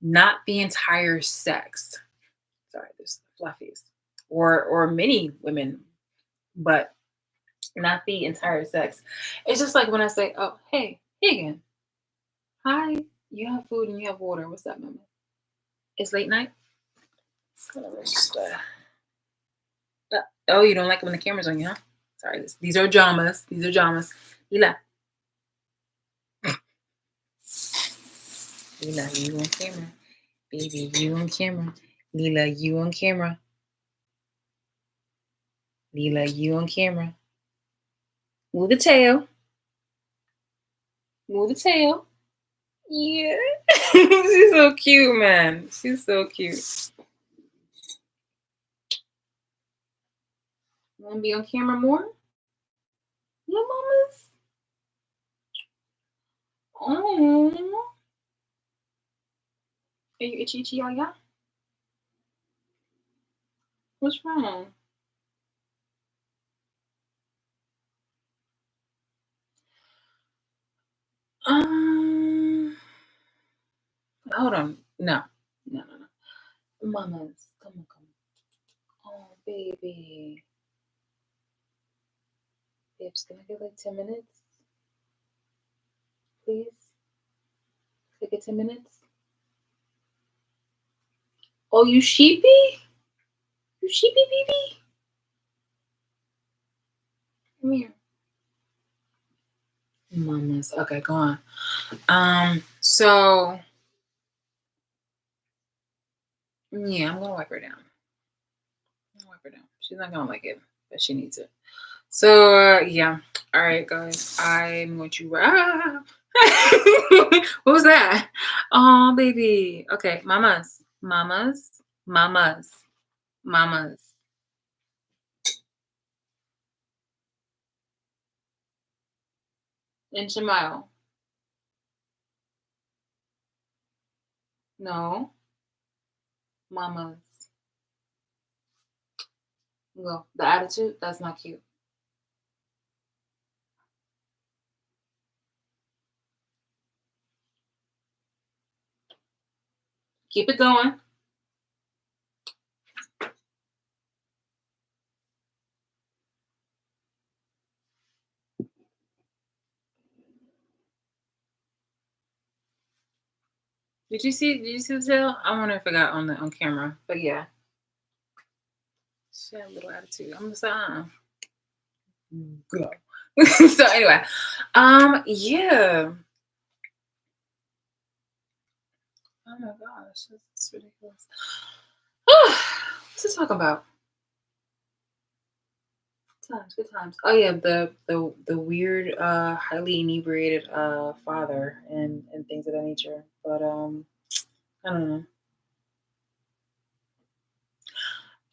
not the entire sex. Sorry, there's fluffies. Or many women, but not the entire sex. It's just like when I say, "Oh, hey again. Hi, you have food and you have water. What's up, mama? It's late night. Let's just, oh, you don't like it when the camera's on you, huh? Sorry, these are dramas. These are dramas. Hila, Hila, you on camera. Baby, you on camera. Lila, you on camera. Lila, you on camera. Move the tail. Move the tail. Yeah. She's so cute, man. She's so cute. You wanna be on camera more? Yeah, mamas. Oh. Are you itchy itchy yah? What's wrong? Um hold on. No. No, no, no. Mamas. Come on, come on. Oh, baby. Babes, can I get like 10 minutes? Please? Can I get 10 minutes? Oh, you sheepy? You sheepy baby? Come here. Mamas. Okay, go on. So yeah, I'm gonna wipe her down. I'm gonna wipe her down. She's not gonna like it, but she needs it. So yeah. All right, guys. I'm going to what was that? Oh, baby. Okay, mamas, mamas, mamas, mamas. And Shemile. No, mamas. Go. The attitude. That's not cute. Keep it going. Did you see? Did you see the tail? I wonder if I got on camera, but yeah, she had a little attitude. I'm just like, go. So anyway, yeah. Oh my gosh, that's ridiculous. What's to talk about? Times, good times. Oh yeah, the weird, highly inebriated father and things of that nature. But I don't know.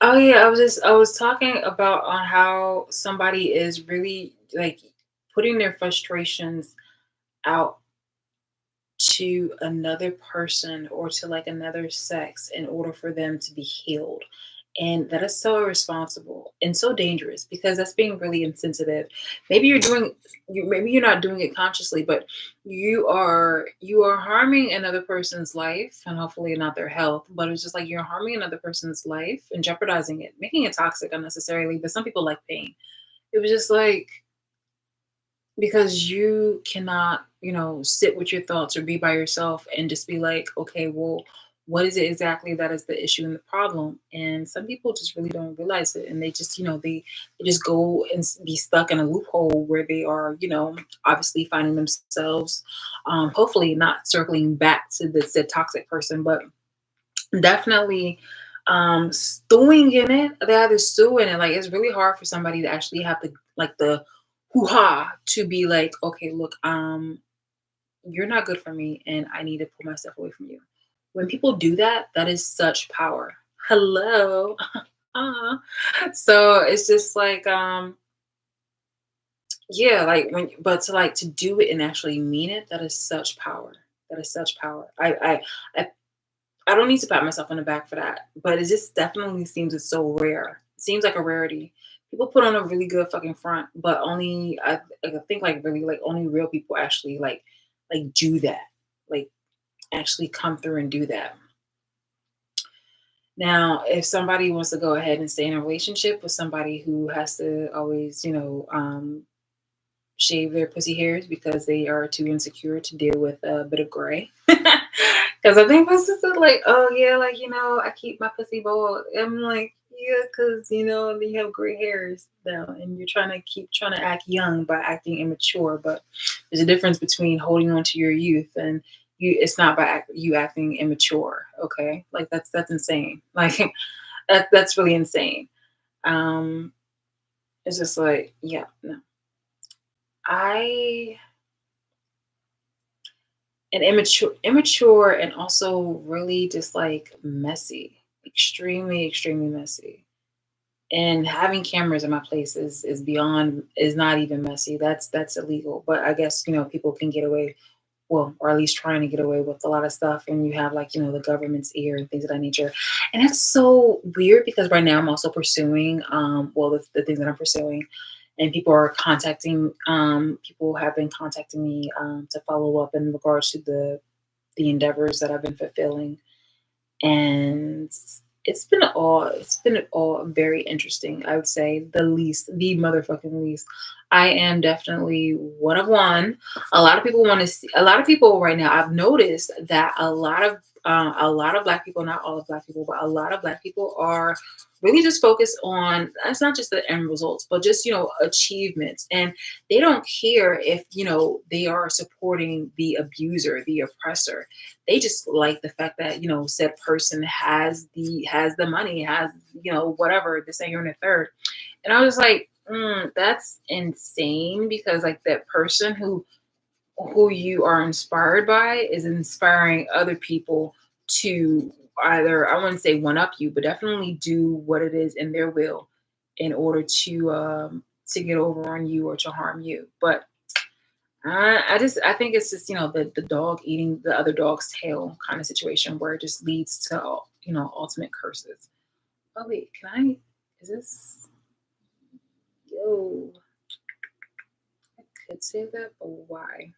Oh yeah, I was talking about on how somebody is really like putting their frustrations out to another person or to like another sex in order for them to be healed. And that is so irresponsible and so dangerous because that's being really insensitive. Maybe you're doing maybe you're not doing it consciously, but you are harming another person's life and hopefully not their health, but it's just like you're harming another person's life and jeopardizing it, making it toxic unnecessarily. But some people like pain. It was just like because you cannot, sit with your thoughts or be by yourself and just be like, okay, well, what is it exactly that is the issue and the problem? And some people just really don't realize it, and they just, they just go and be stuck in a loophole where they are, obviously finding themselves, hopefully not circling back to the said toxic person, but definitely stewing in it. They either stew in it. Like it's really hard for somebody to actually have the hoo-ha to be like, okay, look, you're not good for me and I need to pull myself away from you. When people do that, that is such power. Hello. Ah. So it's just like yeah, like when but to do it and actually mean it, that is such power. That is such power. I I don't need to pat myself on the back for that, but it just definitely seems it's so rare. It seems like a rarity. People put on a really good fucking front, but only I think like really like only real people actually like do that. Like actually come through and do that. Now, if somebody wants to go ahead and stay in a relationship with somebody who has to always, shave their pussy hairs because they are too insecure to deal with a bit of gray. Because I think my sister's like, oh yeah, like I keep my pussy bald. I'm like, yeah, because you have gray hairs now, and you're trying to keep trying to act young by acting immature. But there's a difference between holding on to your youth and you. It's not by you acting immature. Okay, like that's insane. Like that's really insane. Um, it's just like, yeah, no. I and immature and also really just like messy, extremely extremely messy. And having cameras in my place is beyond, is not even messy, that's illegal, but I guess people can get away, well, or at least trying to get away with a lot of stuff, and you have like the government's ear and things of that nature. And it's so weird because right now I'm also pursuing well, the things that I'm pursuing, and people have been contacting me to follow up in regards to the endeavors that I've been fulfilling. And it's been all very interesting. I would say the motherfucking least. I am definitely one of one. A lot of people want to see. A lot of people right now. I've noticed that a lot of black people, not all of black people, but a lot of black people are really just focused on. That's not just the end results, but just achievements, and they don't care if they are supporting the abuser, the oppressor. They just like the fact that said person has the money, has whatever, this and here and the third. And I was like, that's insane, because like that person who you are inspired by is inspiring other people to either, I wouldn't say one up you, but definitely do what it is in their will in order to get over on you or to harm you. But I think it's just the dog eating the other dog's tail kind of situation where it just leads to ultimate curses. Oh wait, can I? Is this? Yo, I could say that, but why?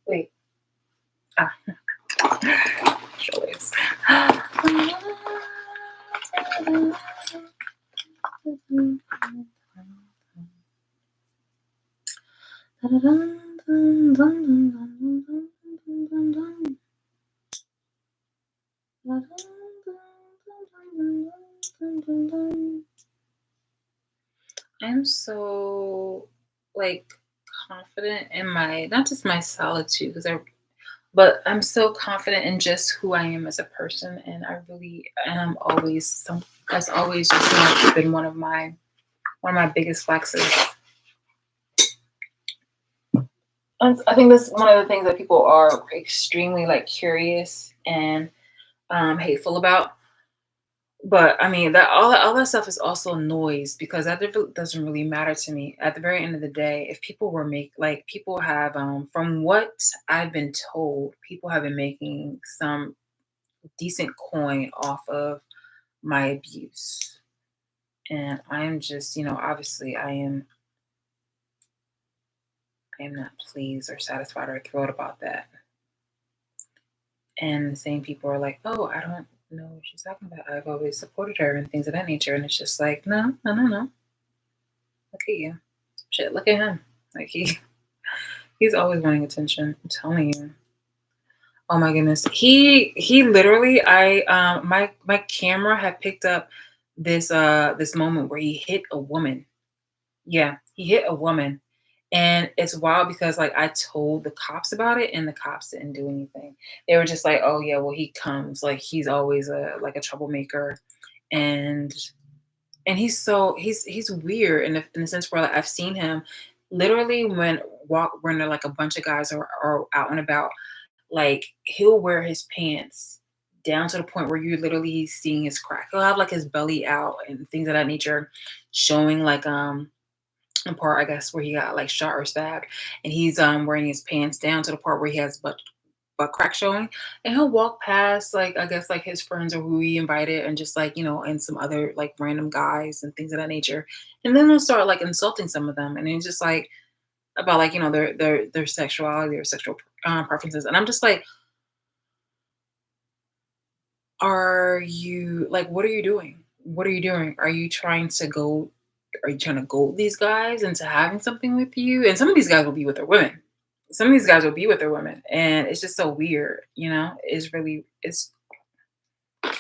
Wait. Ah, sure is. I'm so like confident in my, not just my solitude, but I'm so confident in just who I am as a person, and I really am always some. That's always just been one of my biggest flexes. And I think that's one of the things that people are extremely like curious and hateful about. But I mean, all that stuff is also noise because doesn't really matter to me. At the very end of the day, if people were make like people have from what I've been told, people have been making some decent coin off of my abuse. And I'm just, obviously I am not pleased or satisfied or thrilled about that. And the same people are like, "Oh, I don't know what she's talking about. I've always supported her and things of that nature." And it's just like, no, no, no, no. Look at you. Shit, look at him. Like he's always wanting attention. I'm telling you. Oh my goodness. He literally my camera had picked up this moment where he hit a woman. Yeah, he hit a woman. And it's wild because like I told the cops about it and the cops didn't do anything. They were just like, "Oh yeah, well he comes. Like he's always a troublemaker." And he's weird in the sense where like, I've seen him literally when like a bunch of guys are out and about, like he'll wear his pants down to the point where you're literally seeing his crack. He'll have like his belly out and things of that nature, showing like the part I guess where he got like shot or stabbed, and he's wearing his pants down to the part where he has butt crack showing, and he'll walk past like I guess like his friends or who he invited, and just like and some other like random guys and things of that nature, and then he'll start like insulting some of them, and it's just like about like their sexuality or sexual preferences, and I'm just like, are you like what are you doing? What are you doing? Are you trying to goad these guys into having something with you? And some of these guys will be with their women. Some of these guys will be with their women. And it's just so weird, it's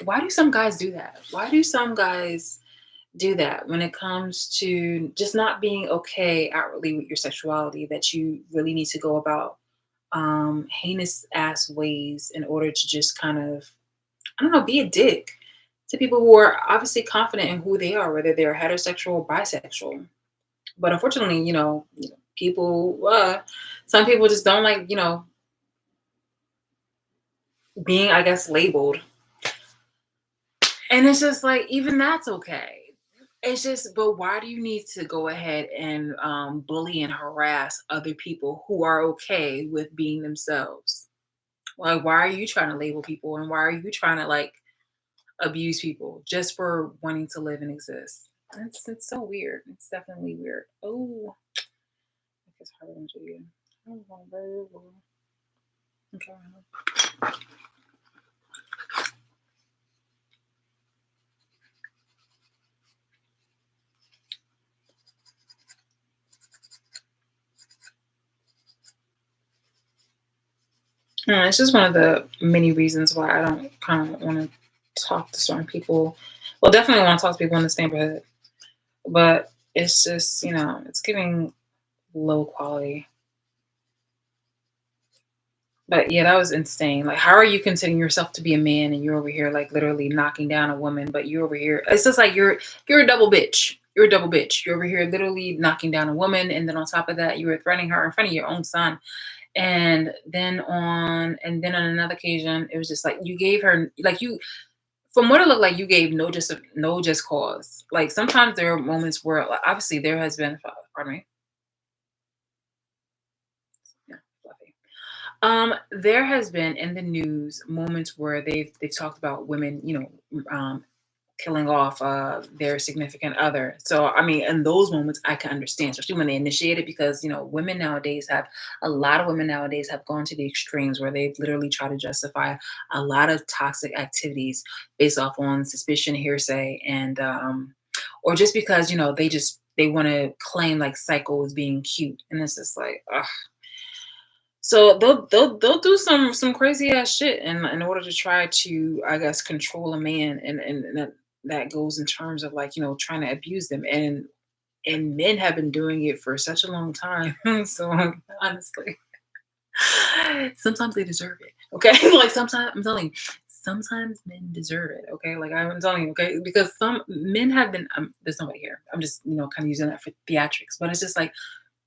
why do some guys do that? Why do some guys do that when it comes to just not being okay outwardly with your sexuality, that you really need to go about heinous ass ways in order to just kind of, I don't know, be a dick to people who are obviously confident in who they are, whether they're heterosexual or bisexual. But unfortunately, people, some people just don't like, being, I guess, labeled. And it's just like, even that's okay. It's just, but why do you need to go ahead and bully and harass other people who are okay with being themselves? Like, why are you trying to label people and why are you trying to like abuse people just for wanting to live and exist? It's so weird. It's definitely weird. Oh, it's harder than you. Oh, very well. Okay. It's just one of the many reasons why I don't kind of want to talk to certain people. Well, definitely want to talk to people in this neighborhood, but it's just, it's giving low quality. But yeah, that was insane. Like, how are you considering yourself to be a man and you're over here like literally knocking down a woman, but you're over here. It's just like you're a double bitch. You're a double bitch. You're over here literally knocking down a woman, and then on top of that, you were threatening her in front of your own son. And then on another occasion, it was just like you gave her like you from what it looked like, you gave no just cause. Like sometimes there are moments where like, obviously there has been, pardon me. Yeah, fluffy. There has been in the news moments where they've talked about women, killing off their significant other. So I mean, in those moments, I can understand, especially when they initiate it, because a lot of women nowadays have gone to the extremes where they've literally tried to justify a lot of toxic activities based off on suspicion, hearsay, and or just because they want to claim like Psycho is being cute, and it's just like, ugh. So they'll do some crazy ass shit in order to try to, I guess, control a man, and that goes in terms of like trying to abuse them, and men have been doing it for such a long time. So honestly, sometimes they deserve it. Okay, like sometimes I'm telling you, sometimes men deserve it. Okay, like I'm telling you, okay, because some men have been. There's nobody here. I'm just kind of using that for theatrics, but it's just like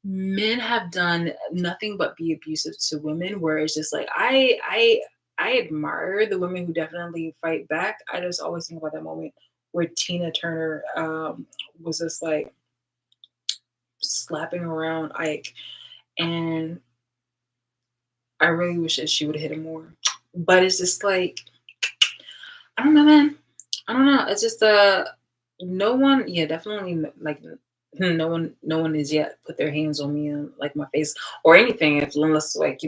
men have done nothing but be abusive to women, where it's just like I admire the women who definitely fight back. I just always think about that moment where Tina Turner was just like slapping around Ike, and I really wish that she would have hit him more. But it's just like, I don't know, man. I don't know. It's just no one, yeah, definitely like no one has yet put their hands on me and like my face or anything, if unless like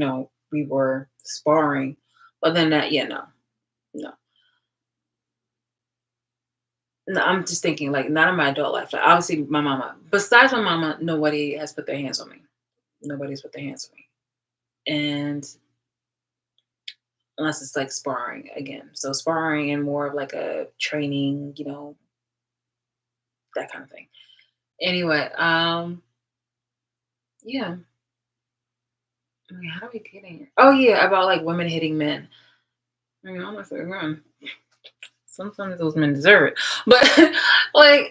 we were sparring. But then that, yeah, no, no, no. I'm just thinking like not in my adult life. Like, obviously, my mama. Besides my mama, nobody has put their hands on me. Nobody's put their hands on me, and unless it's like sparring again. So sparring and more of like a training, that kind of thing. Anyway, yeah. I mean, how do we get in here? Oh yeah, about like women hitting men. I mean, honestly, sometimes those men deserve it, but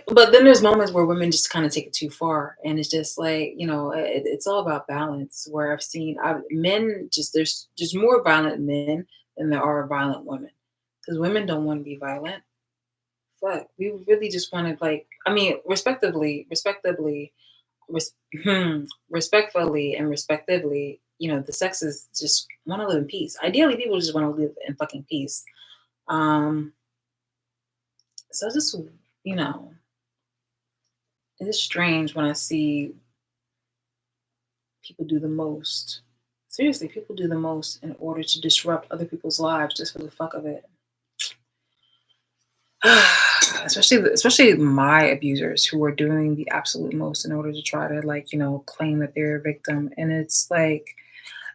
but then there's moments where women just kind of take it too far, and it's just like it's all about balance. Where men just there's more violent men than there are violent women, because women don't want to be violent. Fuck, we really just want to like, I mean, res- respectfully and respectively, the sexes just want to live in peace. Ideally, people just want to live in fucking peace. Um, so just, you know, it is strange when I see people do the most. Seriously, people do the most in order to disrupt other people's lives just for the fuck of it. Especially my abusers who are doing the absolute most in order to try to like claim that they're a victim, and it's like,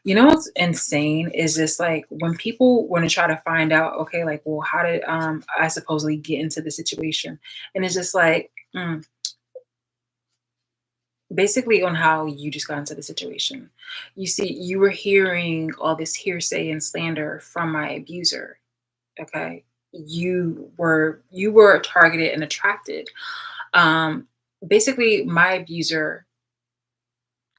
what's insane is just like when people want to try to find out, okay, like, well, how did I supposedly get into the situation, and it's just like, basically on how you just got into the situation. You see, you were hearing all this hearsay and slander from my abuser. Okay, you were targeted and attracted. um Basically my abuser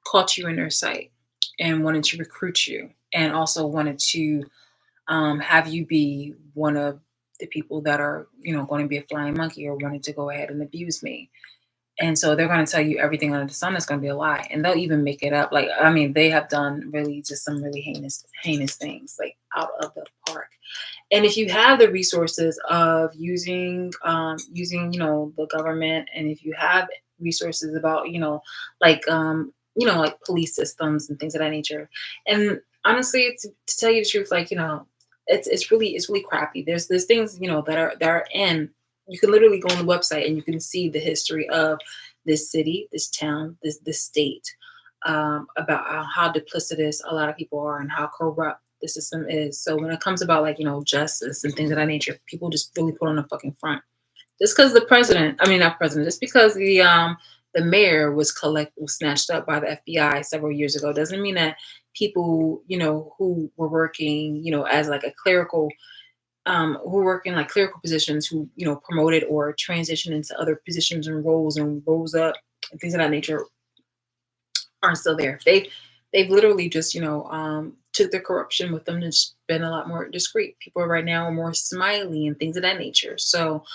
caught you in their sight and wanted to recruit you, and also wanted to have you be one of the people that are going to be a flying monkey or wanted to go ahead and abuse me. And so they're going to tell you everything under the sun is going to be a lie, and they'll even make it up. Like, I mean, they have done really just some really heinous things, like out of the park. And if you have the resources of using the government, and if you have resources about like police systems and things of that nature, and honestly, to tell you the truth, like it's really crappy. There's things that are in. You can literally go on the website and you can see the history of this city, this town, this state, about how duplicitous a lot of people are and how corrupt the system is. So when it comes about like justice and things of that nature, people just really put on a fucking front. Just because the president, I mean not president, just because the mayor was snatched up by the FBI several years ago, doesn't mean that people who were working as like a clerical who work in like clerical positions, who promoted or transitioned into other positions and roles and rose up and things of that nature, aren't still there. They've literally just took the corruption with them and just been a lot more discreet. People right now are more smiley and things of that nature. So,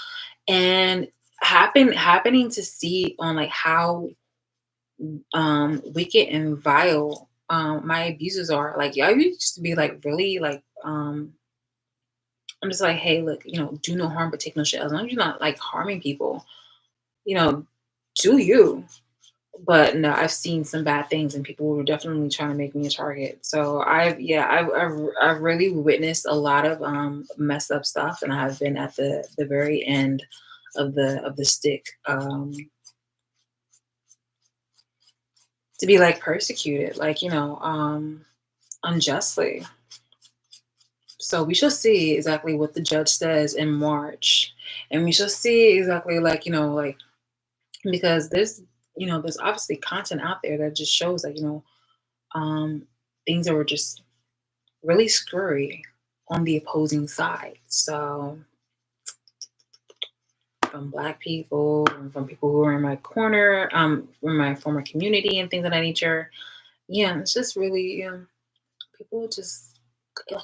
and happening to see on like how wicked and vile my abusers are. Like, y'all used to be like really like I'm just like, hey, look, do no harm but take no shit. As long as you're not like harming people, you know, do you. But no, I've seen some bad things, and people were definitely trying to make me a target. So I've really witnessed a lot of messed up stuff, and I've been at the very end of the stick, to be like persecuted, like unjustly. So we shall see exactly what the judge says in March, and we shall see exactly like like, because there's obviously content out there that just shows that um things that were just really screwy on the opposing side. So from black people and from people who are in my corner, in my former community and things of that nature. Yeah, it's just really people just ugh,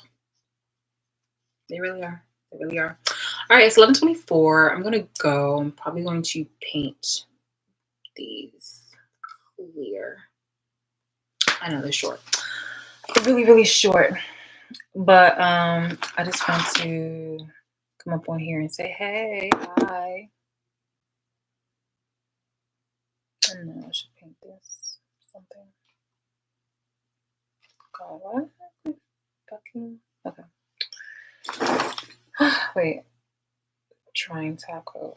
they really are. They really are. All right, it's 11:24. I'm gonna go. I'm probably going to paint these clear. I know they're short. They're really, really short. But I just want to come up on here and say, hey, hi. I don't know, I should paint this something. God, what? Fucking okay. Wait, trying taco.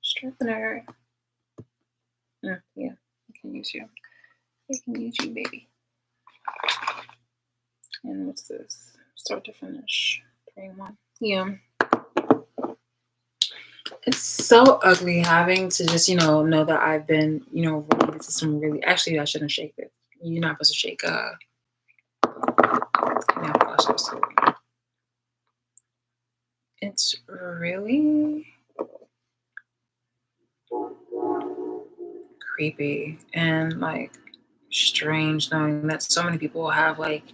Strengthener. Yeah, I can use you. I can use you, baby. And what's this? Start to finish. 3-in-1. Yeah. It's so ugly having to just, know that I've been, running into some really. Actually, I shouldn't shake it. You're not supposed to shake nail polish. It's really creepy and like strange knowing that so many people have like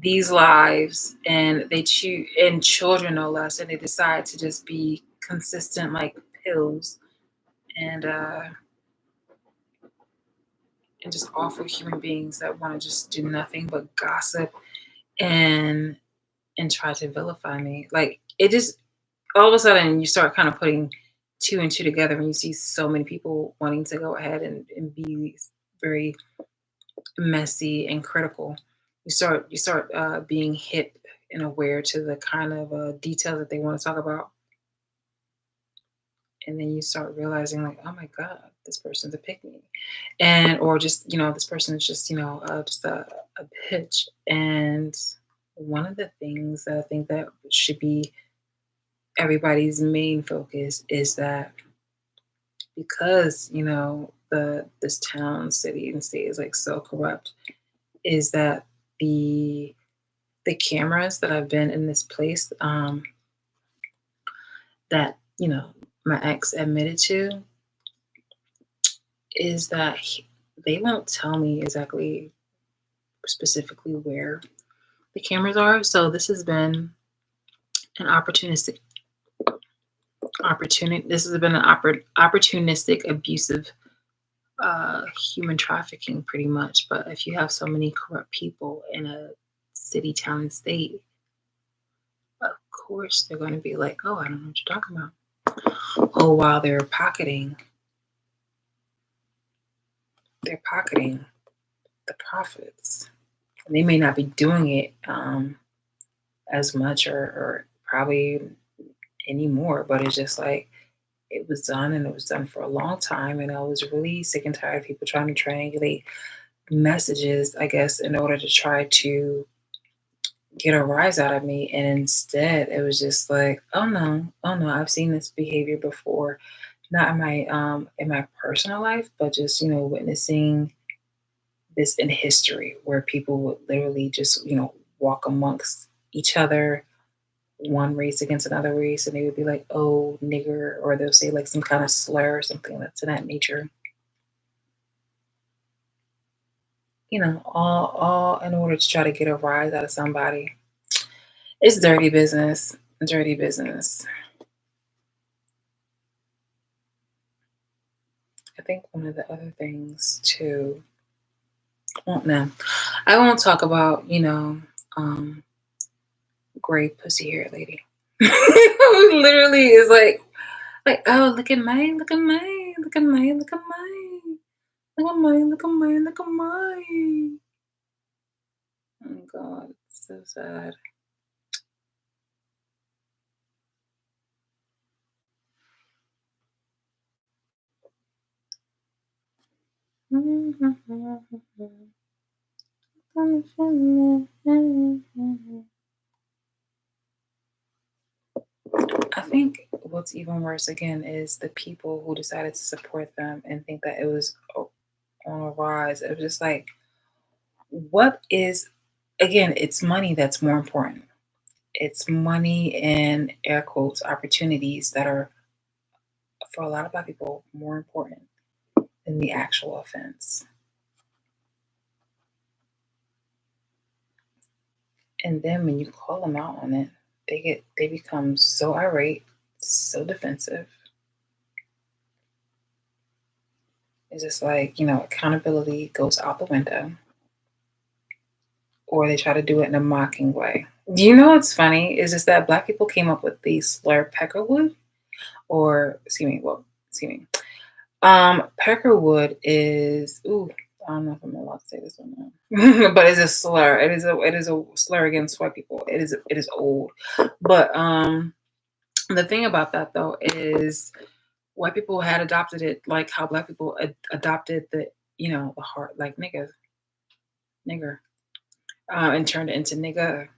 these lives and they choose and children no less, and they decide to just be consistent like pills and uh and just awful human beings that want to just do nothing but gossip and try to vilify me. Like it just all of a sudden you start kind of putting two and two together when you see so many people wanting to go ahead and be very messy and critical. You start being hip and aware to the kind of details that they want to talk about, and then you start realizing like, oh my god, this person's a pick me, and or just this person is just just a bitch. And one of the things that I think that should be everybody's main focus is that because the this town, city, and state is like so corrupt, is that the cameras that have been in this place that my ex admitted to is that they won't tell me exactly specifically where the cameras are. So this has been an opportunity. This has been an opportunistic, abusive, human trafficking, pretty much. But if you have so many corrupt people in a city, town, and state, of course they're going to be like, "Oh, I don't know what you're talking about." Oh, while they're pocketing the profits. And they may not be doing it as much or probably anymore, but it's just like it was done and it was done for a long time. And I was really sick and tired of people trying to triangulate messages, I guess, in order to try to get a rise out of me. And instead, it was just like, oh no, I've seen this behavior before, not in my personal life, but just witnessing this in history where people would literally just walk amongst each other, one race against another race, and they would be like, "Oh, nigger," or they'll say like some kind of slur or something that's in that nature. All in order to try to get a rise out of somebody. It's dirty business. Dirty business. I think one of the other things too. Well, no, I won't talk about um, gray pussy hair lady. Who literally is like, oh, look at mine, look at mine, look at mine, look at mine, look at mine, look at mine. Oh God, it's so sad. I think what's even worse again is the people who decided to support them and think that it was on a rise. It was just like, what is, again, it's money that's more important. It's money and air quotes opportunities that are, for a lot of Black people, more important than the actual offense. And then when you call them out on it, they become so irate, so defensive. It's just like, accountability goes out the window, or they try to do it in a mocking way. Do you know what's funny? Is just that black people came up with the slur peckerwood, or excuse me. Peckerwood is ooh, I don't know if I'm allowed to say this one now. But it's a slur. It is a slur against white people. It is old. But the thing about that though is white people had adopted it like how black people adopted the heart like nigger, and turned it into nigga.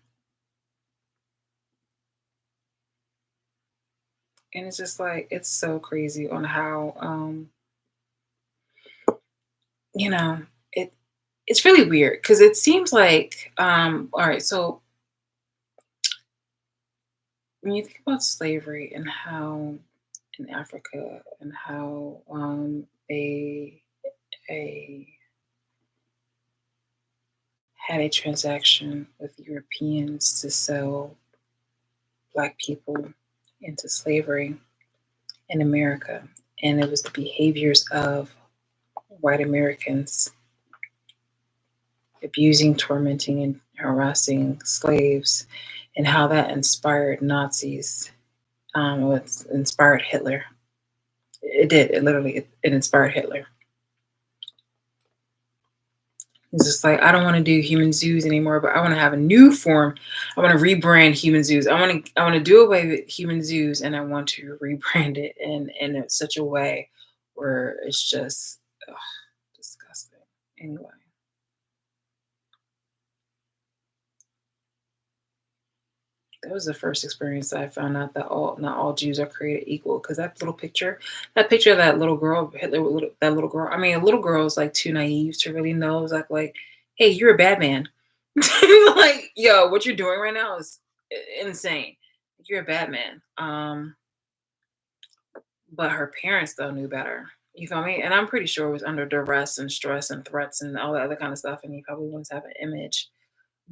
And it's just like it's so crazy on how you know it it's really weird because it seems like all right, so when you think about slavery and how in Africa and how they had a transaction with Europeans to sell black people into slavery in America, and it was the behaviors of white Americans abusing, tormenting, and harassing slaves, and how that inspired Nazis. It inspired Hitler. It did. It literally it inspired Hitler. It's just like I don't want to do human zoos anymore, but I want to have a new form. I want to rebrand human zoos. I want to do away with human zoos, and I want to rebrand it in such a way where it's just ugh, disgusting. Anyway, that was the first experience that I found out that all not all Jews are created equal. Because that picture of that little girl, Hitler, that little girl. I mean, a little girl is like too naive to really know. It's like, hey, you're a bad man. Like, yo, what you're doing right now is insane. You're a bad man. But her parents though knew better. You feel me? And I'm pretty sure it was under duress and stress and threats and all that other kind of stuff. And he probably wants to have an image.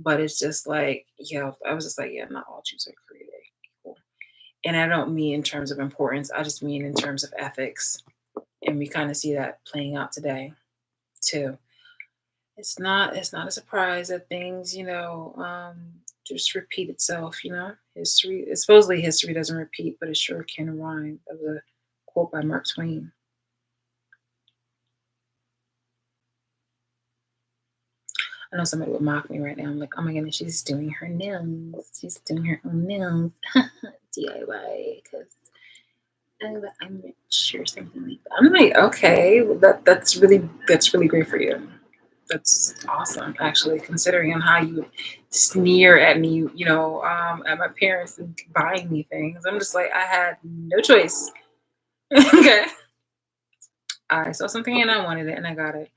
But it's just like, yeah, I was just like, yeah, not all Jews are created equal. And I don't mean in terms of importance. I just mean in terms of ethics. And we kind of see that playing out today too. It's not a surprise that things, just repeat itself, History supposedly history doesn't repeat, but it sure can rhyme. That was a quote by Mark Twain. I know somebody would mock me right now. I'm like, oh my goodness, she's doing her nails. She's doing her own nails. DIY, because I'm rich or something like that. I'm like, okay, well, that's really great for you. That's awesome, actually, considering on how you would sneer at me, at my parents and buying me things. I'm just like, I had no choice. Okay. I saw something and I wanted it and I got it.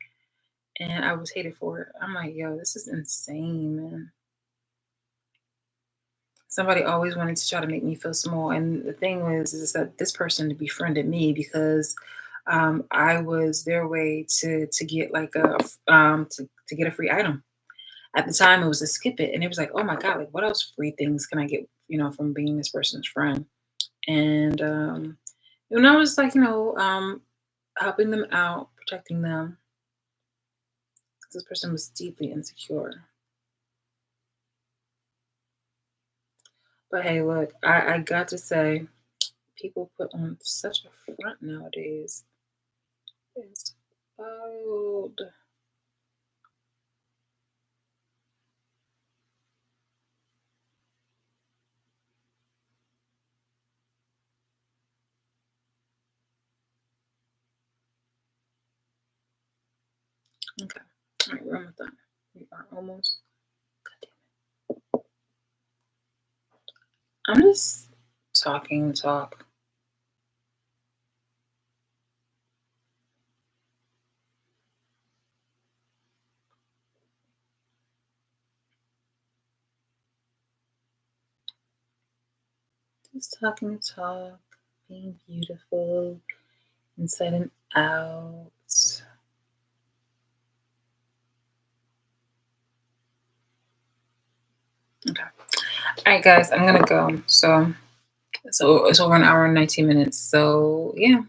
And I was hated for it. I'm like, yo, this is insane, man. Somebody always wanted to try to make me feel small. And the thing was, is that this person befriended me because I was their way to get like to get a free item. At the time, it was a skip it, and it was like, oh my god, like what else free things can I get, from being this person's friend? And I was like, helping them out, protecting them. This person was deeply insecure. But hey, look, I got to say, people put on such a front nowadays. It's wild. Okay, all right, we're almost done. We are almost. God damn it. I'm just talking talk. Just talking talk, being beautiful inside and out. Okay. All right, guys, I'm gonna go. So it's over an hour and 19 minutes. So yeah.